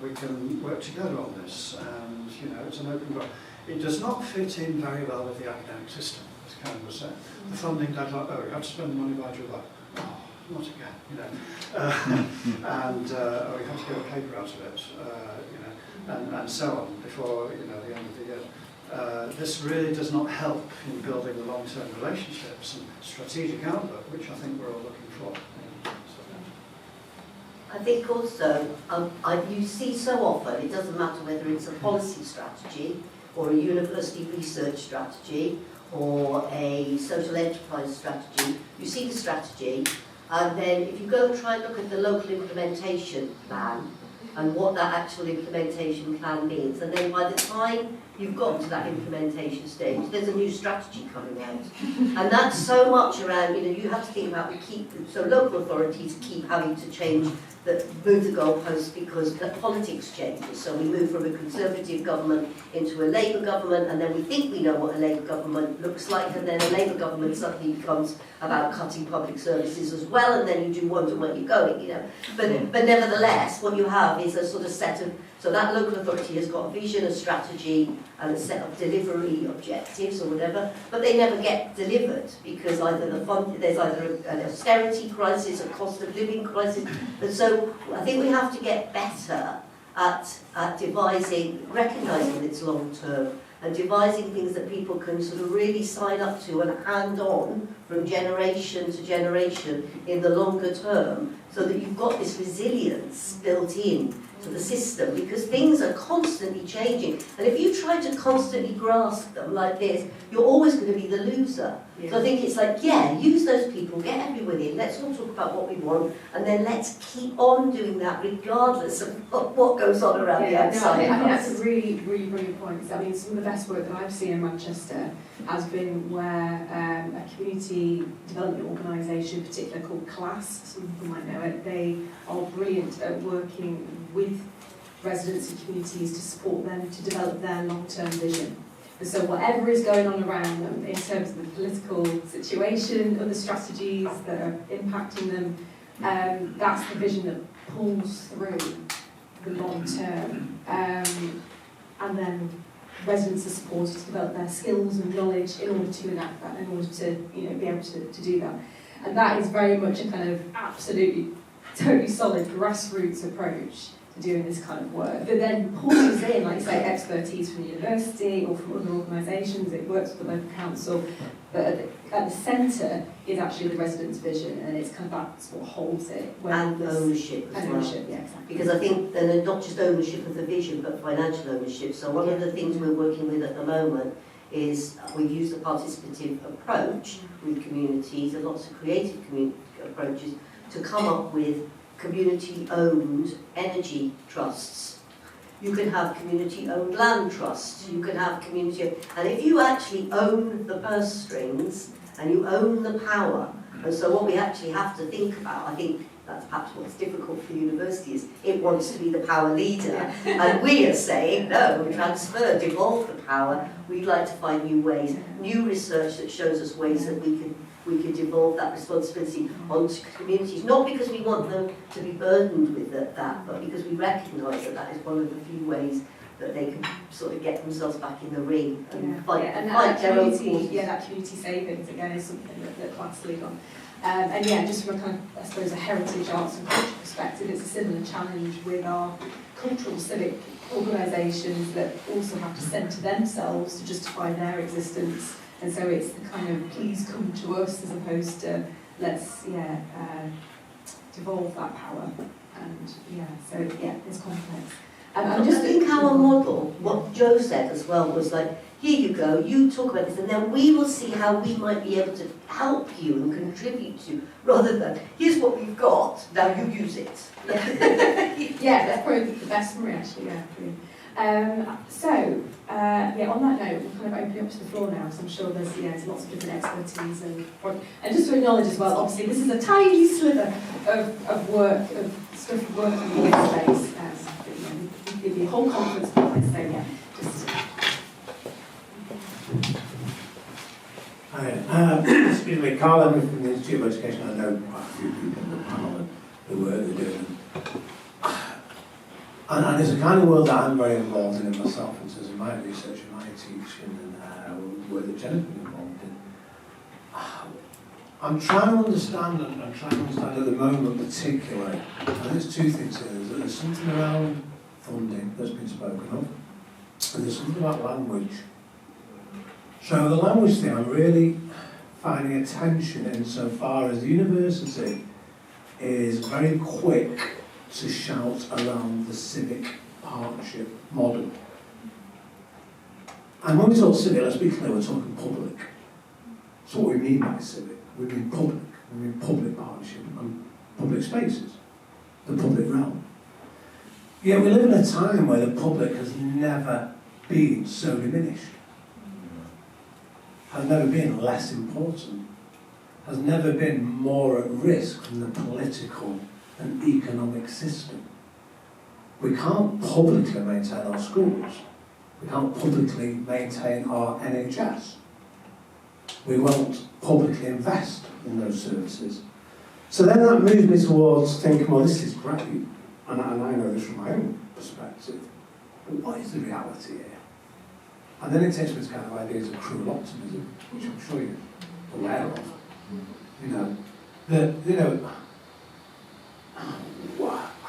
[SPEAKER 4] We can work together on this, and it's an open book. It does not fit in very well with the academic system. as Karen was saying. The funding deadline, oh, you have to spend the money by July. Oh, not again, you know. And oh, you have to get a paper out of it, you know, and so on before, you know, the end of the year. This really does not help in building the long-term relationships and strategic outlook, which I think we're all looking for.
[SPEAKER 2] I think also, you see so often, it doesn't matter whether it's a policy strategy or a university research strategy or a social enterprise strategy, you see the strategy, and then if you go try and look at the local implementation plan and what that actual implementation plan means, and then by the time you've got to that implementation stage, there's a new strategy coming out. And that's so much around, you know, you have to think about, so local authorities keep having to change, move the goalposts because the politics changes. So we move from a Conservative government into a Labour government, and then we think we know what a Labour government looks like, and then a Labour government suddenly becomes about cutting public services as well, and then you do wonder where you're going, you know. But nevertheless, what you have is a sort of set of, so that local authority has got a vision, a strategy, and a set of delivery objectives or whatever, but they never get delivered because there's either an austerity crisis, a cost of living crisis, and so I think we have to get better at devising, recognising that it's long term, and devising things that people can sort of really sign up to and hand on from generation to generation in the longer term, so that you've got this resilience built in to the system, because things are constantly changing, and if you try to constantly grasp them like this, you're always going to be the loser. Yeah. So I think it's like, yeah, use those people, get everyone in, let's all talk about what we want, and then let's keep on doing that regardless of what goes on around the outside.
[SPEAKER 1] I think that's a really, really brilliant point. I mean, some of the best work that I've seen in Manchester has been where a community development organisation, in particular called CLASS, some people might know it, they are brilliant at working with residents and communities to support them to develop their long-term vision. And so whatever is going on around them in terms of the political situation, other strategies that are impacting them, that's the vision that pulls through the long term. And then residents are supported to develop their skills and knowledge in order to enact that, in order to be able to do that. And that is very much a kind of absolutely, totally solid grassroots approach to doing this kind of work, that then pulls in, like you say, expertise from the university or from other organisations. It works with the local council, but at the centre is actually the residents' vision, and it's kind of that's what holds it.
[SPEAKER 2] And ownership as well.
[SPEAKER 1] Ownership, yeah, exactly.
[SPEAKER 2] Because I think then not just ownership of the vision, but financial ownership. So one of the things we're working with at the moment is we've used a participative approach with communities and lots of creative approaches to come up with community-owned energy trusts. You can have community-owned land trusts, you can have community, and if you actually own the purse strings and you own the power, and so what we actually have to think about, I think that's perhaps what's difficult for the university, is it wants to be the power leader, and we are saying, no, transfer, devolve the power, we'd like to find new ways, new research that shows us ways that we can devolve that responsibility onto communities, not because we want them to be burdened with that, but because we recognise that that is one of the few ways that they can sort of get themselves back in the ring and fight their own causes.
[SPEAKER 1] Yeah, that community savings, again, is something that CLASS lead on. And yeah, just from a kind of, I suppose, a heritage, arts and culture perspective, it's a similar challenge with our cultural civic organisations that also have to centre themselves to justify their existence. And so it's the kind of please come to us as opposed to let's devolve that power. And so it's complex.
[SPEAKER 2] I think our model, what Joe said as well, was like, here you go, you talk about this, and then we will see how we might be able to help you and contribute to, rather than here's what we've got, now you use it.
[SPEAKER 1] Yeah, that's probably the best summary actually. On that note, we'll kind of open it up to the floor now, so I'm sure there's lots of different expertise and just to acknowledge as well, obviously this is a tiny sliver of work, of stuff working in this space. We give you a whole conference for this, so just.
[SPEAKER 6] Hi, excuse me, Carl, I'm from the Institute of Education. I know quite a few people in the panel and the work they're doing. And it's a kind of world that I'm very involved in myself in terms of my research and my teaching and work that Jennifer's been involved in. I'm trying to understand, and I'm trying to understand at the moment particularly, and there's two things here. There's something around funding that's been spoken of, and there's something about language. So the language thing, I'm really finding attention insofar as the university is very quick to shout around the civic partnership model. And when we talk civic, let's be clear, we're talking public. So what we mean by civic, we mean public. We mean public partnership and public spaces, the public realm. Yet we live in a time where the public has never been so diminished, has never been less important, has never been more at risk from the political and economic system. We can't publicly maintain our schools. We can't publicly maintain our NHS. We won't publicly invest in those services. So then that moves me towards thinking, well, this is great, and I know this from my own perspective, but what is the reality here? And then it takes me to kind of ideas of cruel optimism, which I'm sure you're aware of. You know, that, you know,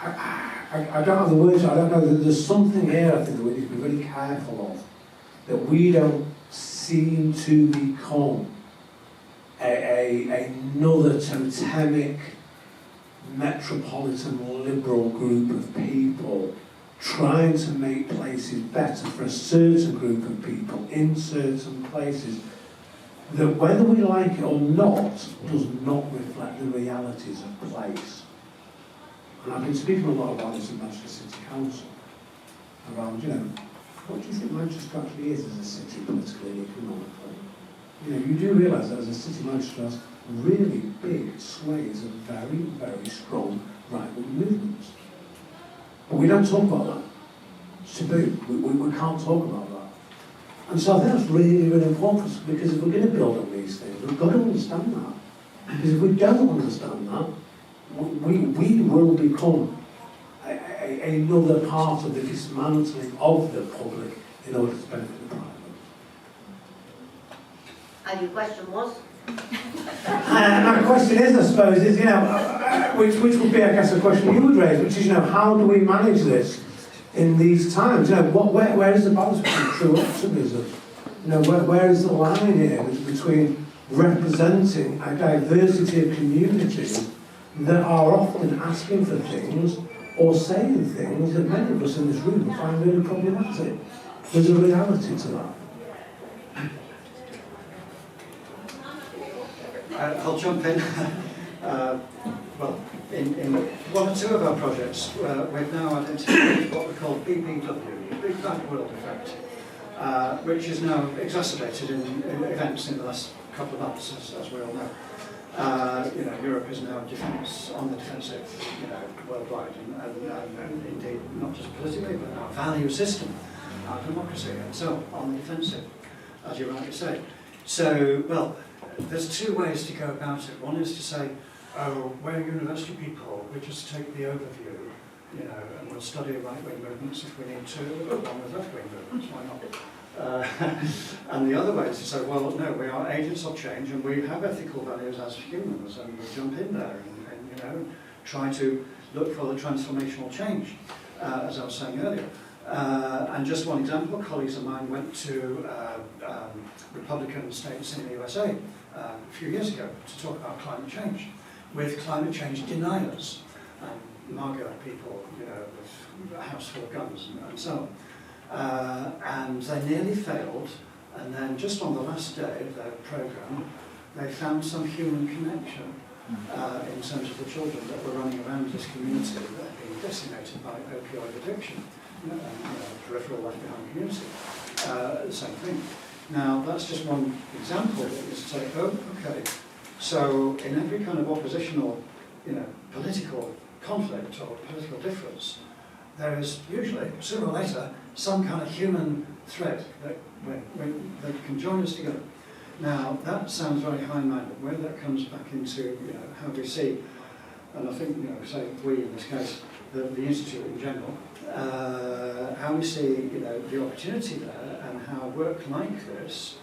[SPEAKER 6] I don't have the words, I don't know, there's something here I think that we need to be really careful of, that we don't seem to become another totemic, metropolitan, liberal group of people trying to make places better for a certain group of people in certain places that, whether we like it or not, does not reflect the realities of place. And I've been speaking a lot about this in Manchester City Council, around, you know, what do you think Manchester actually is as a city, politically and economically? You know, you do realise that as a city, Manchester has really big swathes of very, very strong right-wing movements. But we don't talk about that. It's taboo. We can't talk about that. And so I think that's really, really important, because if we're going to build on these things, we've got to understand that. Because if we don't understand that, we will become another part of the dismantling of the public in order to benefit the private.
[SPEAKER 2] And your question was?
[SPEAKER 6] My question is, I suppose, is, you know, which would be, I guess, a question you would raise, which is, you know, how do we manage this in these times? You know, where is the balance between true optimism? You know, where is the line here between representing a diversity of communities that are often asking for things or saying things that many of us in this room find really problematic? There's a reality to that.
[SPEAKER 4] I'll jump in. Well, in one or two of our projects, we've now identified what we call BBW, the Big Bad World Effect, which is now exacerbated in events in the last couple of months, as we all know. You know, Europe is now on the defensive, you know, worldwide, and indeed not just politically, but our value system, our democracy, and so on the defensive, as you rightly say. So, well, there's two ways to go about it. One is to say, oh, we're university people, we just take the overview, you know, and we'll study right-wing movements if we need to, we'll go on with left-wing movements, why not? And the other way is to say, well, no, we are agents of change and we have ethical values as humans, and we'll jump in there and you know, try to look for the transformational change, as I was saying earlier. And just one example, colleagues of mine went to Republican states in the USA a few years ago to talk about climate change with climate change deniers, MAGA people, you know, with a house full of guns and so on. And they nearly failed, and then just on the last day of their program, they found some human connection in terms of the children that were running around this community that had been decimated by opioid addiction, peripheral left-behind community. The same thing. Now, that's just one example that is to say, oh, okay, so in every kind of oppositional, you know, political conflict or political difference, there is usually, sooner or later, some kind of human thread that can join us together. Now, that sounds very high-minded. Where that comes back into, you know, how we see, and I think, you know, say we in this case, the Institute in general, how we see, you know, the opportunity there, and how work like this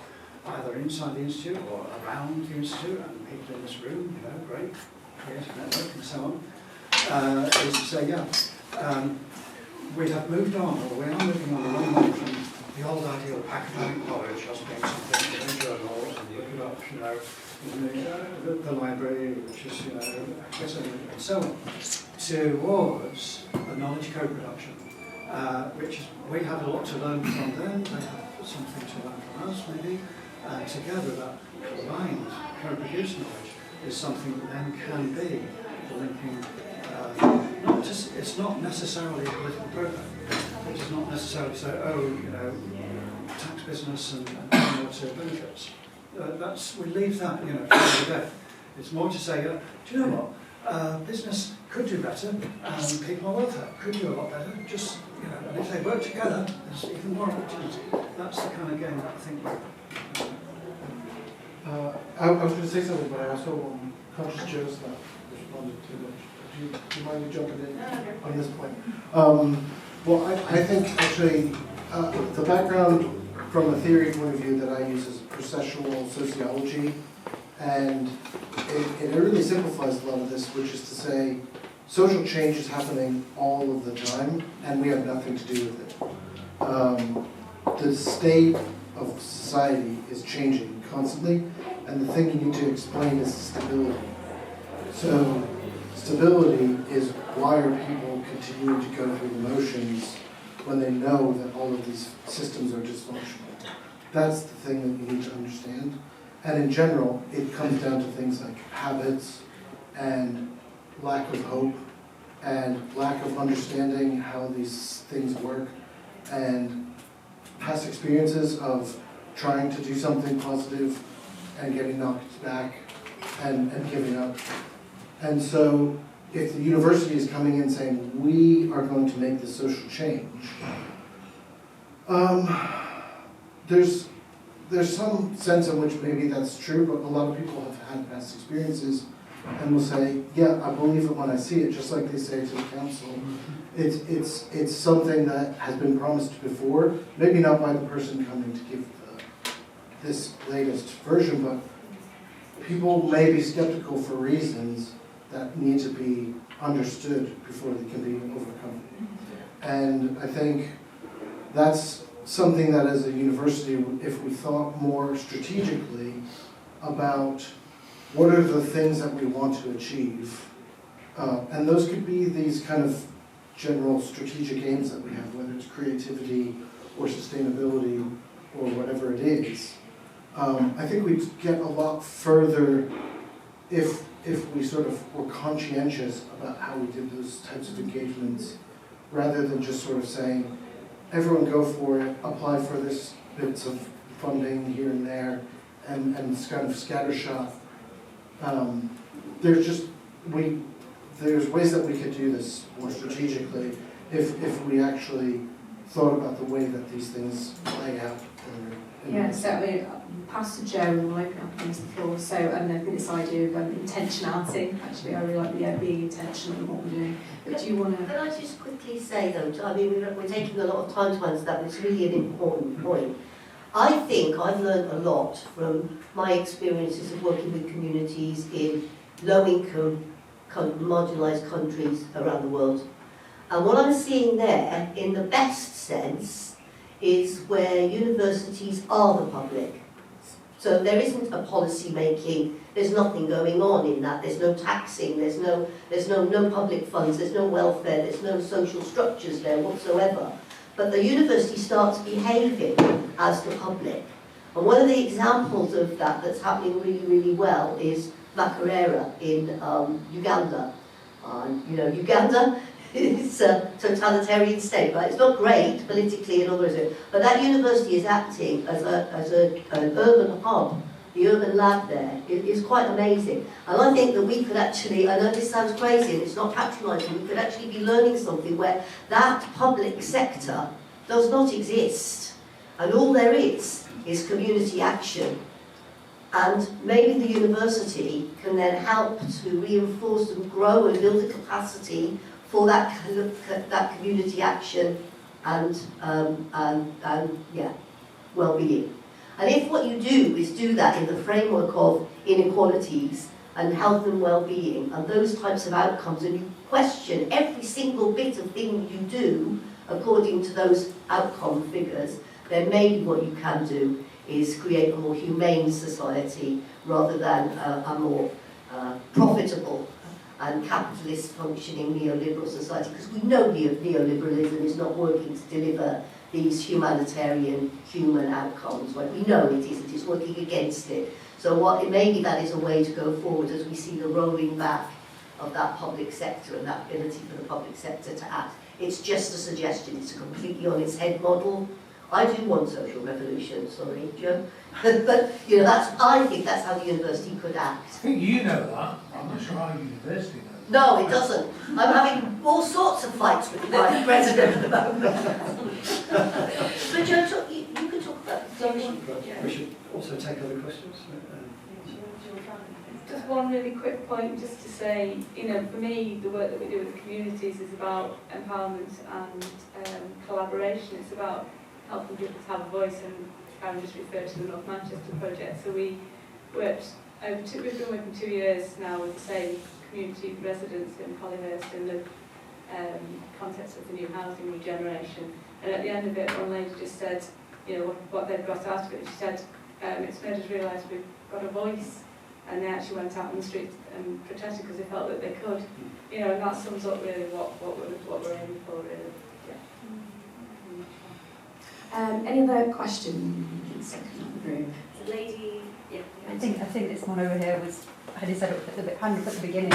[SPEAKER 4] either inside the Institute or around the Institute, and people in this room, great, creative network and so on, is to say, we have moved on, or we are moving on a long way from the old idea of academic knowledge as being something in a journal and look it up, in the library, which is, and so on, towards a knowledge co-production, which is, we have a lot to learn from them, they have something to learn from us maybe, together that combined co-produced knowledge is something that then can be linking, it's not necessarily a political program. It does not necessarily say, tax business and water benefits. We leave that, for the day. It's more to say, do you know what? Business could do better, and people on welfare could do a lot better. Just, and if they work together, there's even more opportunity. That's the kind of game that I think we're.
[SPEAKER 5] I was going to say something, but I also conscious Joe's not responded too much. Do you mind me jumping in on this point? Well, I think actually the background from a theory point of view that I use is processual sociology, and it really simplifies a lot of this, which is to say social change is happening all of the time, and we have nothing to do with it. The state of society is changing constantly, and the thing you need to explain is stability. So stability is why are people continuing to go through the motions when they know that all of these systems are dysfunctional. That's the thing that you need to understand. And in general, it comes down to things like habits and lack of hope and lack of understanding how these things work and past experiences of trying to do something positive and getting knocked back and giving up. And so if the university is coming in saying, we are going to make this social change, there's some sense in which maybe that's true, but a lot of people have had past experiences and will say, yeah, I believe it when I see it, just like they say to the council. It's something that has been promised before, maybe not by the person coming to give this latest version, but people may be skeptical for reasons that need to be understood before they can be overcome. And I think that's something that as a university, if we thought more strategically about what are the things that we want to achieve, and those could be these kind of general strategic aims that we have, whether it's creativity or sustainability or whatever it is, I think we'd get a lot further if we sort of were conscientious about how we did those types of engagements, rather than just sort of saying, everyone go for it, apply for this bits of funding here and there, and kind of scattershot. There's ways that we could do this more strategically if we actually thought about the way that these things play out.
[SPEAKER 1] So I mean, pass to Joe and we'll open up against the floor. So this idea of intentionality, actually I really like the being intentional in what we're doing. But do you want to...
[SPEAKER 2] Can I just quickly say though, I mean we're taking a lot of time to answer that, but it's really an important point. I think I've learned a lot from my experiences of working with communities in low-income, marginalised countries around the world. And what I'm seeing there, in the best sense, is where universities are the public. So there isn't a policy making, there's nothing going on in that, there's no taxing, there's no public funds, there's no welfare, there's no social structures there whatsoever. But the university starts behaving as the public. And one of the examples of that that's happening really, really well is Makerere in Uganda. Uganda is a totalitarian state, right? It's not great politically and all the rest of it, but that university is acting as an urban hub. The urban lab there is quite amazing. And I think that we could actually, I know this sounds crazy and it's not patronising, we could actually be learning something where that public sector does not exist. And all there is community action. And maybe the university can then help to reinforce and grow and build a capacity for that community action and well-being. And if what you do is do that in the framework of inequalities and health and well-being and those types of outcomes, and you question every single bit of thing you do according to those outcome figures, then maybe what you can do is create a more humane society rather than a more profitable and capitalist functioning neoliberal society, because we know neoliberalism is not working to deliver these humanitarian human outcomes. Right? We know it isn't, it's working against it. So maybe that is a way to go forward as we see the rolling back of that public sector and that ability for the public sector to act. It's just a suggestion, it's a completely on its head model. I do want social revolution, sorry, Joe. But I think that's how the university could act.
[SPEAKER 6] I think you know that. I'm not sure how university knows.
[SPEAKER 2] No, it doesn't. I'm having all sorts of fights with the vice president at the moment. But Joe, you can talk about.
[SPEAKER 4] We should also take other questions.
[SPEAKER 3] Just one really quick point, just to say, for me, the work that we do with the communities is about empowerment and collaboration. It's about helping people to have a voice, and Karen just referred to the North Manchester project. So we worked we've been working 2 years now with the same community residents in Collyhurst in the context of the new housing regeneration. And at the end of it, one lady just said, what they've got out of it. She said, it's made us realise we've got a voice, and they actually went out on the street and protested because they felt that they could. And that sums up really what we're aiming for, really. Yeah.
[SPEAKER 1] Any other questions in the room?
[SPEAKER 7] The lady, yeah.
[SPEAKER 8] I think this one over here had his hand up at the beginning.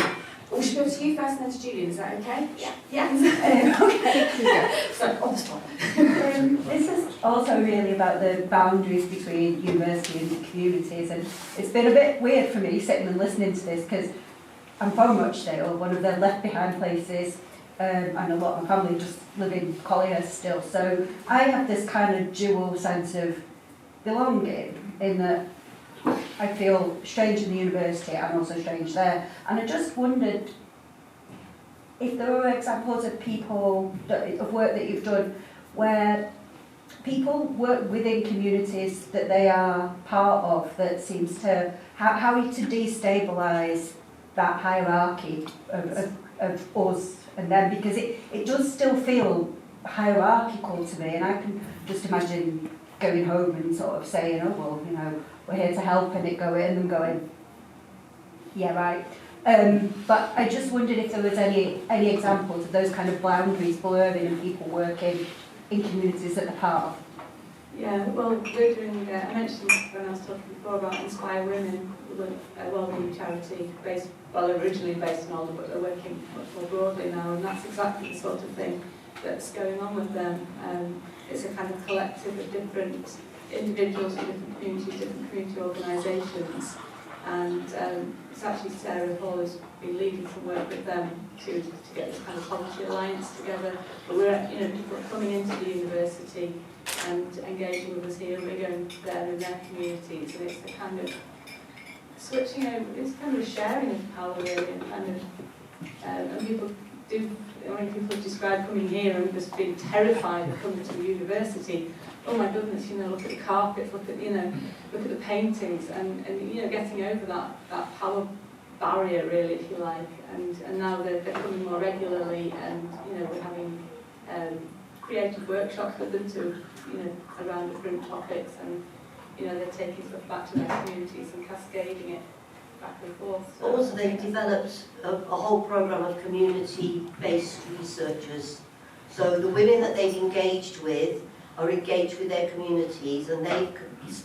[SPEAKER 1] We should go to you first and then to Julian, is that okay?
[SPEAKER 7] Yeah.
[SPEAKER 1] Yeah.
[SPEAKER 8] Okay.
[SPEAKER 1] So, on the spot.
[SPEAKER 8] This is also really about the boundaries between university and the communities, and it's been a bit weird for me sitting and listening to this because I'm from Rochdale, one of the left behind places, and a lot of my family just live in Collyhurst still. So I have this kind of dual sense of belonging in that I feel strange in the university and also strange there. And I just wondered if there were examples of of work that you've done where people work within communities that they are part of that seems to, how to destabilise that hierarchy of us and them, because it does still feel hierarchical to me, and I can just imagine going home and sort of saying, oh well, we're here to help, and them going, yeah, right. But I just wondered if there was any examples of those kind of boundaries blurring and people working in communities that they're part of.
[SPEAKER 3] Yeah, well, we're doing, I mentioned when I was talking before about Inspire Women, a wellbeing charity originally based in Oldham, but they're working much more broadly now, and that's exactly the sort of thing that's going on with them. It's a kind of collective of different individuals from different community organisations, and it's actually Sarah Hall has been leading some work with them to get this kind of poverty alliance together. But we're, people are coming into the university and engaging with us here, we're going there in their communities, and it's the kind of switching over, it's kind of a sharing of power really, and kind of, and people do, when people describe coming here and just being terrified of coming to the university, oh my goodness, look at the carpets, look at the paintings, and getting over that power barrier really, if you like, and now they're coming more regularly, and we're having creative workshops with them to around different topics, and they're taking stuff back to their communities and cascading it back and forth. So.
[SPEAKER 2] Also, they've developed a whole programme of community-based researchers. So the women that they've engaged with are engaged with their communities, and they've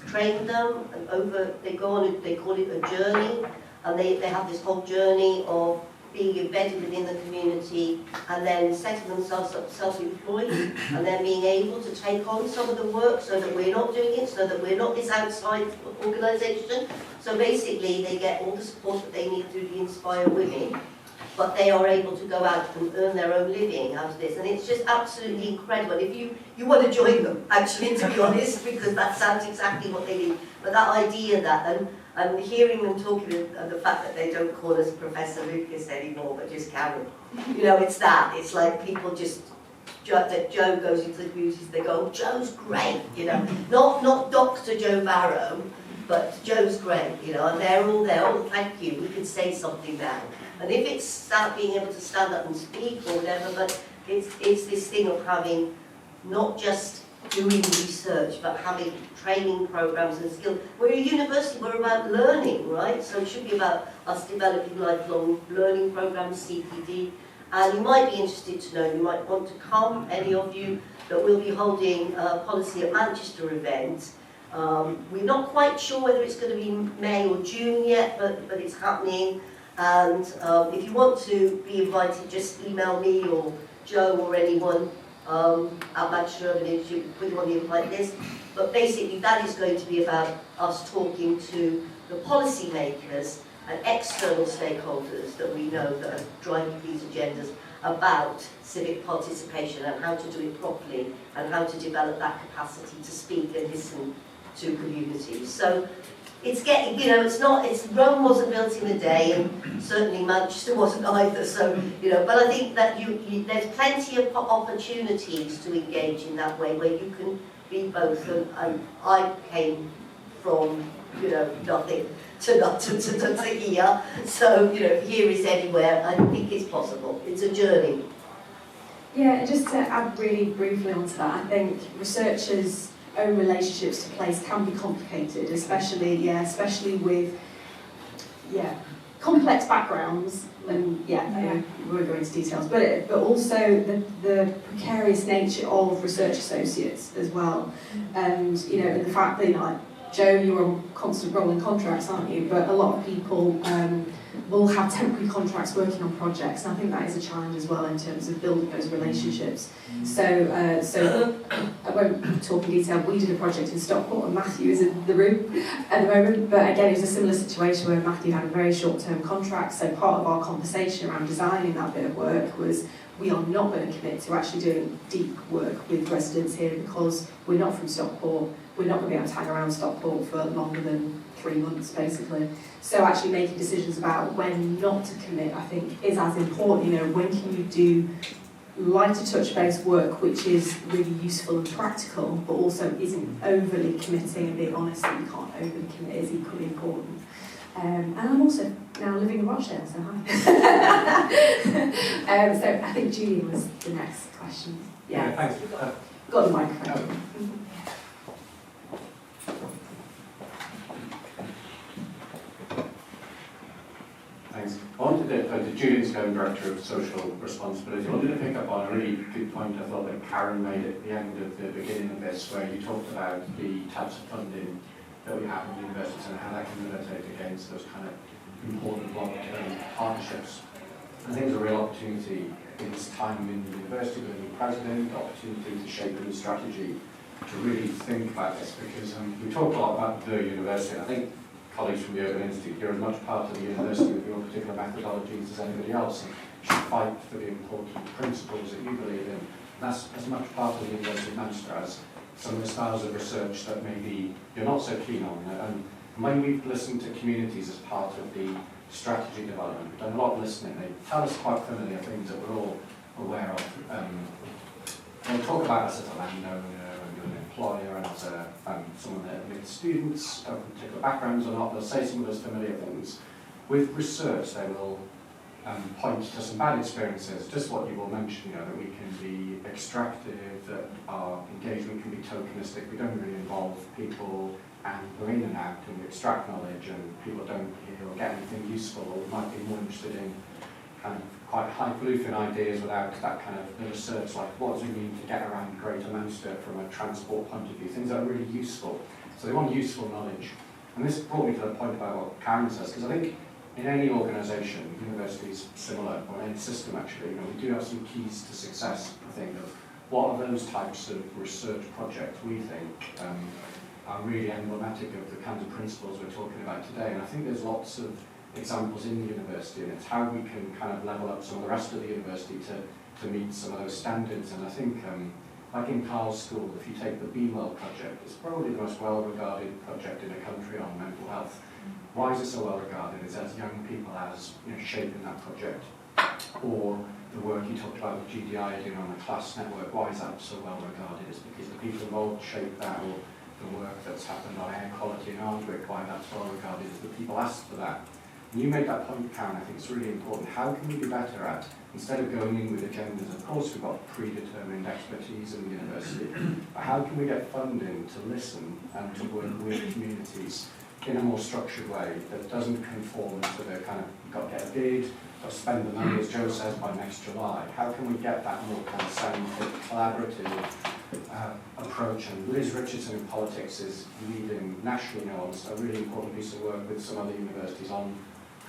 [SPEAKER 2] trained them, and they call it a journey, and they have this whole journey of being embedded within the community and then setting themselves up self-employed and then being able to take on some of the work so that we're not doing it, so that we're not this outside organisation. So basically they get all the support that they need through the Inspire Women, but they are able to go out and earn their own living out of this, and it's just absolutely incredible. If you want to join them, actually, to be honest, because that sounds exactly what they need. But that idea and hearing them talking, and the fact that they don't call us Professor Lucas anymore, but just Karen, it's that. It's like people just that Joe goes into the communities, they go, oh, Joe's great, you know, not Dr. Joe Barrow, but Joe's great, you know, and they're all there, oh, thank you, we can say something now. And if it's being able to stand up and speak or whatever, but it's this thing of having not just doing research, but having training programs and skills. We're a university, we're about learning, right? So it should be about us developing lifelong learning programs, CPD. And you might be interested to know, you might want to come, any of you, that we'll be holding a Policy at Manchester event. We're not quite sure whether it's going to be May or June yet, but it's happening. And if you want to be invited, just email me or Joe or anyone at Manchester Urban Institute, put you on the invite list. But basically that is going to be about us talking to the policy makers and external stakeholders that we know that are driving these agendas about civic participation and how to do it properly and how to develop that capacity to speak and listen to communities. So it's getting, you know, Rome wasn't built in a day, and certainly Manchester wasn't either, so, you know, but I think that there's plenty of opportunities to engage in that way where you can be both, and I came from, you know, nothing to here, so, you know, here is anywhere. I think it's possible. It's a journey.
[SPEAKER 1] Yeah, just to add really briefly onto that, I think researchers' own relationships to place can be complicated, especially with complex backgrounds, and we won't go into details, but also the precarious nature of research associates as well, and you know, the fact that, you know, like Joe, you're on constant rolling contracts, aren't you? But a lot of people will have temporary contracts working on projects, and I think that is a challenge as well in terms of building those relationships. So I won't talk in detail. We did a project in Stockport, and Matthew is in the room at the moment. But again, it was a similar situation where Matthew had a very short-term contract. So part of our conversation around designing that bit of work was, we are not going to commit to actually doing deep work with residents here because we're not from Stockport. We're not going to be able to hang around Stockport for longer than 3 months, basically. So actually making decisions about when not to commit, I think, is as important. You know, when can you do lighter touch-based work, which is really useful and practical, but also isn't overly committing, and being honest that you can't overly commit is equally important. And I'm also now living in Rochdale, so hi. So I think Julian was the next question.
[SPEAKER 7] Yeah, thanks.
[SPEAKER 1] Got the microphone.
[SPEAKER 7] Thanks. I wanted to Julian Stone, Director of Social Responsibility. I wanted to pick up on a really good point I thought that Karen made at the end of the beginning of this, where you talked about the types of funding that we have in universities and how that can militate against those kind of important long-term partnerships. I think there's a real opportunity in this time in the university with a new president, opportunity to shape a new strategy to really think about this, because we talk a lot about the university. I think colleagues from the Urban Institute, you're as much part of the university with your particular methodologies as anybody else, and you should fight for the important principles that you believe in. And that's as much part of the University of Manchester as some of the styles of research that maybe you're not so keen on. And when we've listened to communities as part of the strategy development, we've done a lot of listening. They tell us quite familiar things that we're all aware of. They talk about us as a landowner, and an employer, and as someone that admits students of particular backgrounds or not. They'll say some of those familiar things. With research, they will point to some bad experiences, just what you all mentioned, you know, that we can be extractive, that our engagement can be tokenistic, we don't really involve people, and we're in and out, and we extract knowledge, and people don't hear or get anything useful, or might be more interested in kind of quite highfalutin ideas without that kind of research, like what does it mean to get around Greater Manchester from a transport point of view, things that are really useful. So they want useful knowledge. And this brought me to the point about what Karen says, because I think in any organisation, universities similar, or any system actually, you know, we do have some keys to success, I think, of what are those types of research projects we think are really emblematic of the kinds of principles we're talking about today. And I think there's lots of examples in the university, and it's how we can kind of level up some of the rest of the university to meet some of those standards. And I think, like in Carl's school, if you take the Be Well project, it's probably the most well-regarded project in the country on mental health. Why is it so well regarded? Is as young people as, you know, shaping that project. Or the work you talked about with GDI doing on the class network, why is that so well regarded? Is because the people involved shape that, or the work that's happened on air quality in Ardwick, why that's well regarded is that people ask for that. And you made that point, Karen, I think it's really important. How can we be better at, instead of going in with agendas, of course we've got predetermined expertise in the university, but how can we get funding to listen and to work with communities in a more structured way that doesn't conform to the kind of, you've got to get a bid, or spend the money, as Joe says, by next July. How can we get that more kind of scientific, collaborative approach? And Liz Richardson in politics is leading nationally now on a really important piece of work with some other universities on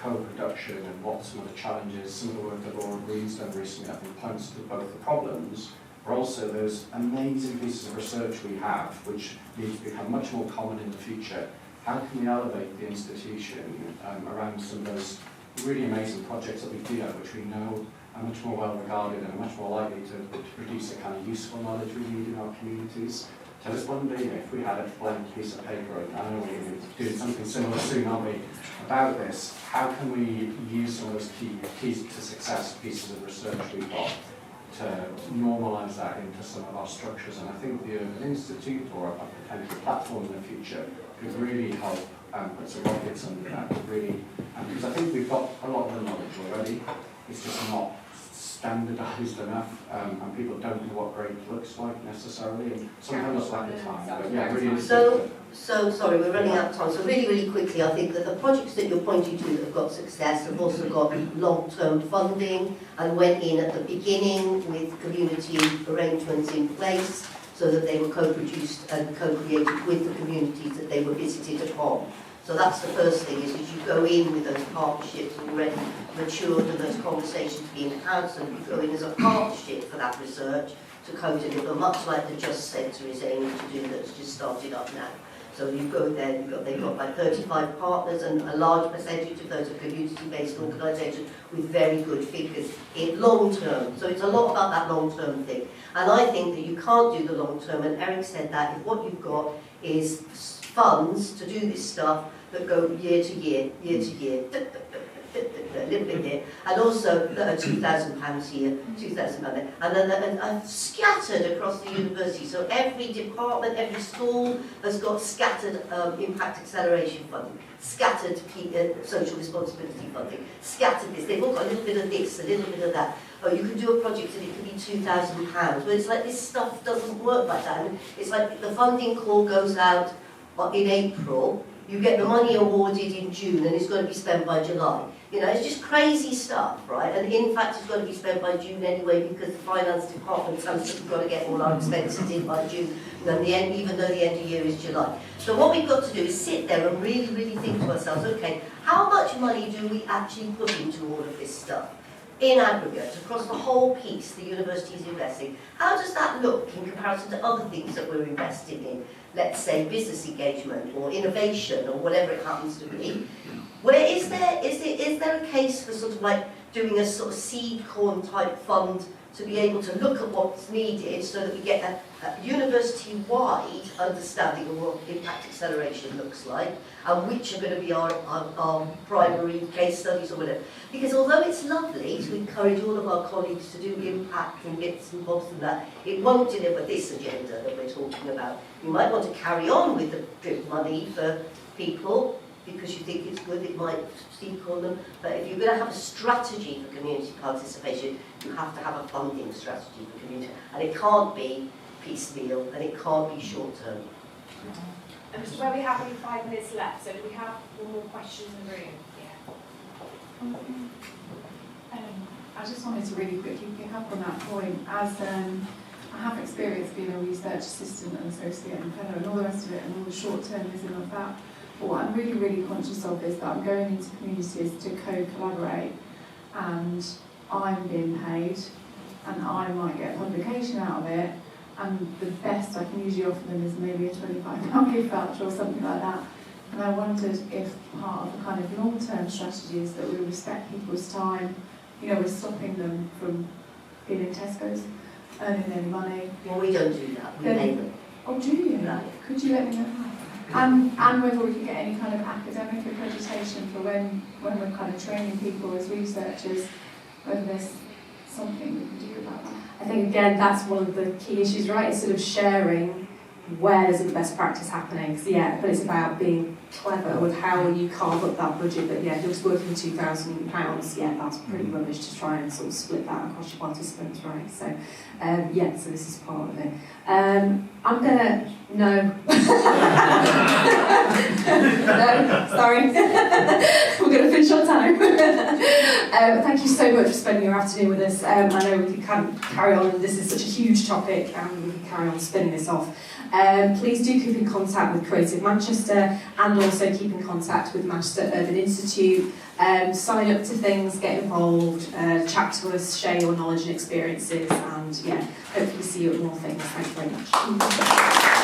[SPEAKER 7] co-production and what some of the challenges, some of the work that Laura Green's done recently, I think points to both the problems, but also those amazing pieces of research we have, which need to become much more common in the future. How can we elevate the institution around some of those really amazing projects that we do have, which we know are much more well regarded and are much more likely to produce the kind of useful knowledge we need in our communities? So I just wonder, if we had a blank piece of paper, and I know we're going to be doing something similar soon, aren't we, about this, how can we use some of those keys to success pieces of research we've got to normalise that into some of our structures? And I think the Urban Institute or a potential platform in the future could really help put some rockets under that, really, because I think we've got a lot of the knowledge already. It's just not standardised enough, and people don't know what great looks like necessarily, and sometimes lack of time. But yeah, really.
[SPEAKER 2] So sorry, we're running out of time. So really quickly, I think that the projects that you're pointing to that have got success have also got long-term funding and went in at the beginning with community arrangements in place so that they were co-produced and co-created with the communities that they were visited upon. So that's the first thing, is you go in with those partnerships already matured and those conversations being had, so you go in as a partnership for that research to co-deliver, much like the Just Centre is aiming to do, that's just started up now. So you go there, they've got like 35 partners, and a large percentage of those are community-based organisations with very good figures in long term. So it's a lot about that long term thing. And I think that you can't do the long term, and Eric said that, if what you've got is funds to do this stuff that go year to year, a little bit here, and also that are £2,000 here, £2,000 there, and then scattered across the university. So every department, every school has got scattered impact acceleration funding, scattered social responsibility funding, scattered this. They've all got a little bit of this, a little bit of that. Oh, you can do a project and it could be £2,000. But it's like this stuff doesn't work like that. And it's like the funding call goes out in April, you get the money awarded in June, and it's going to be spent by July. You know, it's just crazy stuff, right? And in fact, it's going to be spent by June anyway, because the finance department tells us we've got to get all our expenses in by June, and even though the end of year is July. So what we've got to do is sit there and really think to ourselves, okay, how much money do we actually put into all of this stuff? In aggregate, across the whole piece, the university is investing. How does that look in comparison to other things that we're investing in? Let's say business engagement or innovation or whatever it happens to be. Where is there a case for sort of like doing a sort of seed corn type fund to be able to look at what's needed so that we get a university-wide understanding of what impact acceleration looks like and which are going to be our primary case studies or whatever. Because although it's lovely to encourage all of our colleagues to do impact and bits and bobs and that, it won't deliver this agenda that we're talking about. You might want to carry on with the drip money for people because you think it's good, it might seek on them, but if you're going to have a strategy for community participation, you have to have a funding strategy for community, and it can't be piecemeal, and it can't be short term.
[SPEAKER 1] So where we have only 5 minutes left, so do we have one more question in the room? Yeah.
[SPEAKER 9] I just wanted to really quickly pick up on that point, as I have experience being a research assistant and associate and fellow and all the rest of it, and all the short-termism of that. But what I'm really conscious of is that I'm going into communities to co-collaborate, and I'm being paid, and I might get a publication out of it, and the best I can usually offer them is maybe a £25 gift voucher or something like that. And I wondered if part of the kind of long-term strategy is that we respect people's time, we're stopping them from being in Tesco's, earning any money.
[SPEAKER 2] Well, we don't do that, we pay them.
[SPEAKER 9] Oh, do you?
[SPEAKER 2] No.
[SPEAKER 9] Could you let me know how? And whether we could get any kind of academic accreditation for when we're kind of training people as researchers, whether there's something we can do about that?
[SPEAKER 1] I think again that's one of the key issues, right? It's sort of sharing where is the best practice happening. So, yeah, but it's about being clever with how you carve up that budget. But yeah, if it's working £2,000, yeah, that's pretty rubbish to try and sort of split that across your participants, right? So yeah, so this is part of it. I'm gonna no. No, sorry. We're gonna finish on time. Thank you so much for spending your afternoon with us. I know we could kind of carry on, and this is such a huge topic, and we can carry on spinning this off. Please do keep in contact with Creative Manchester, and also keep in contact with Manchester Urban Institute. Sign up to things, get involved, chat to us, share your knowledge and experiences, and yeah, hopefully see you at more things. Thank you very much.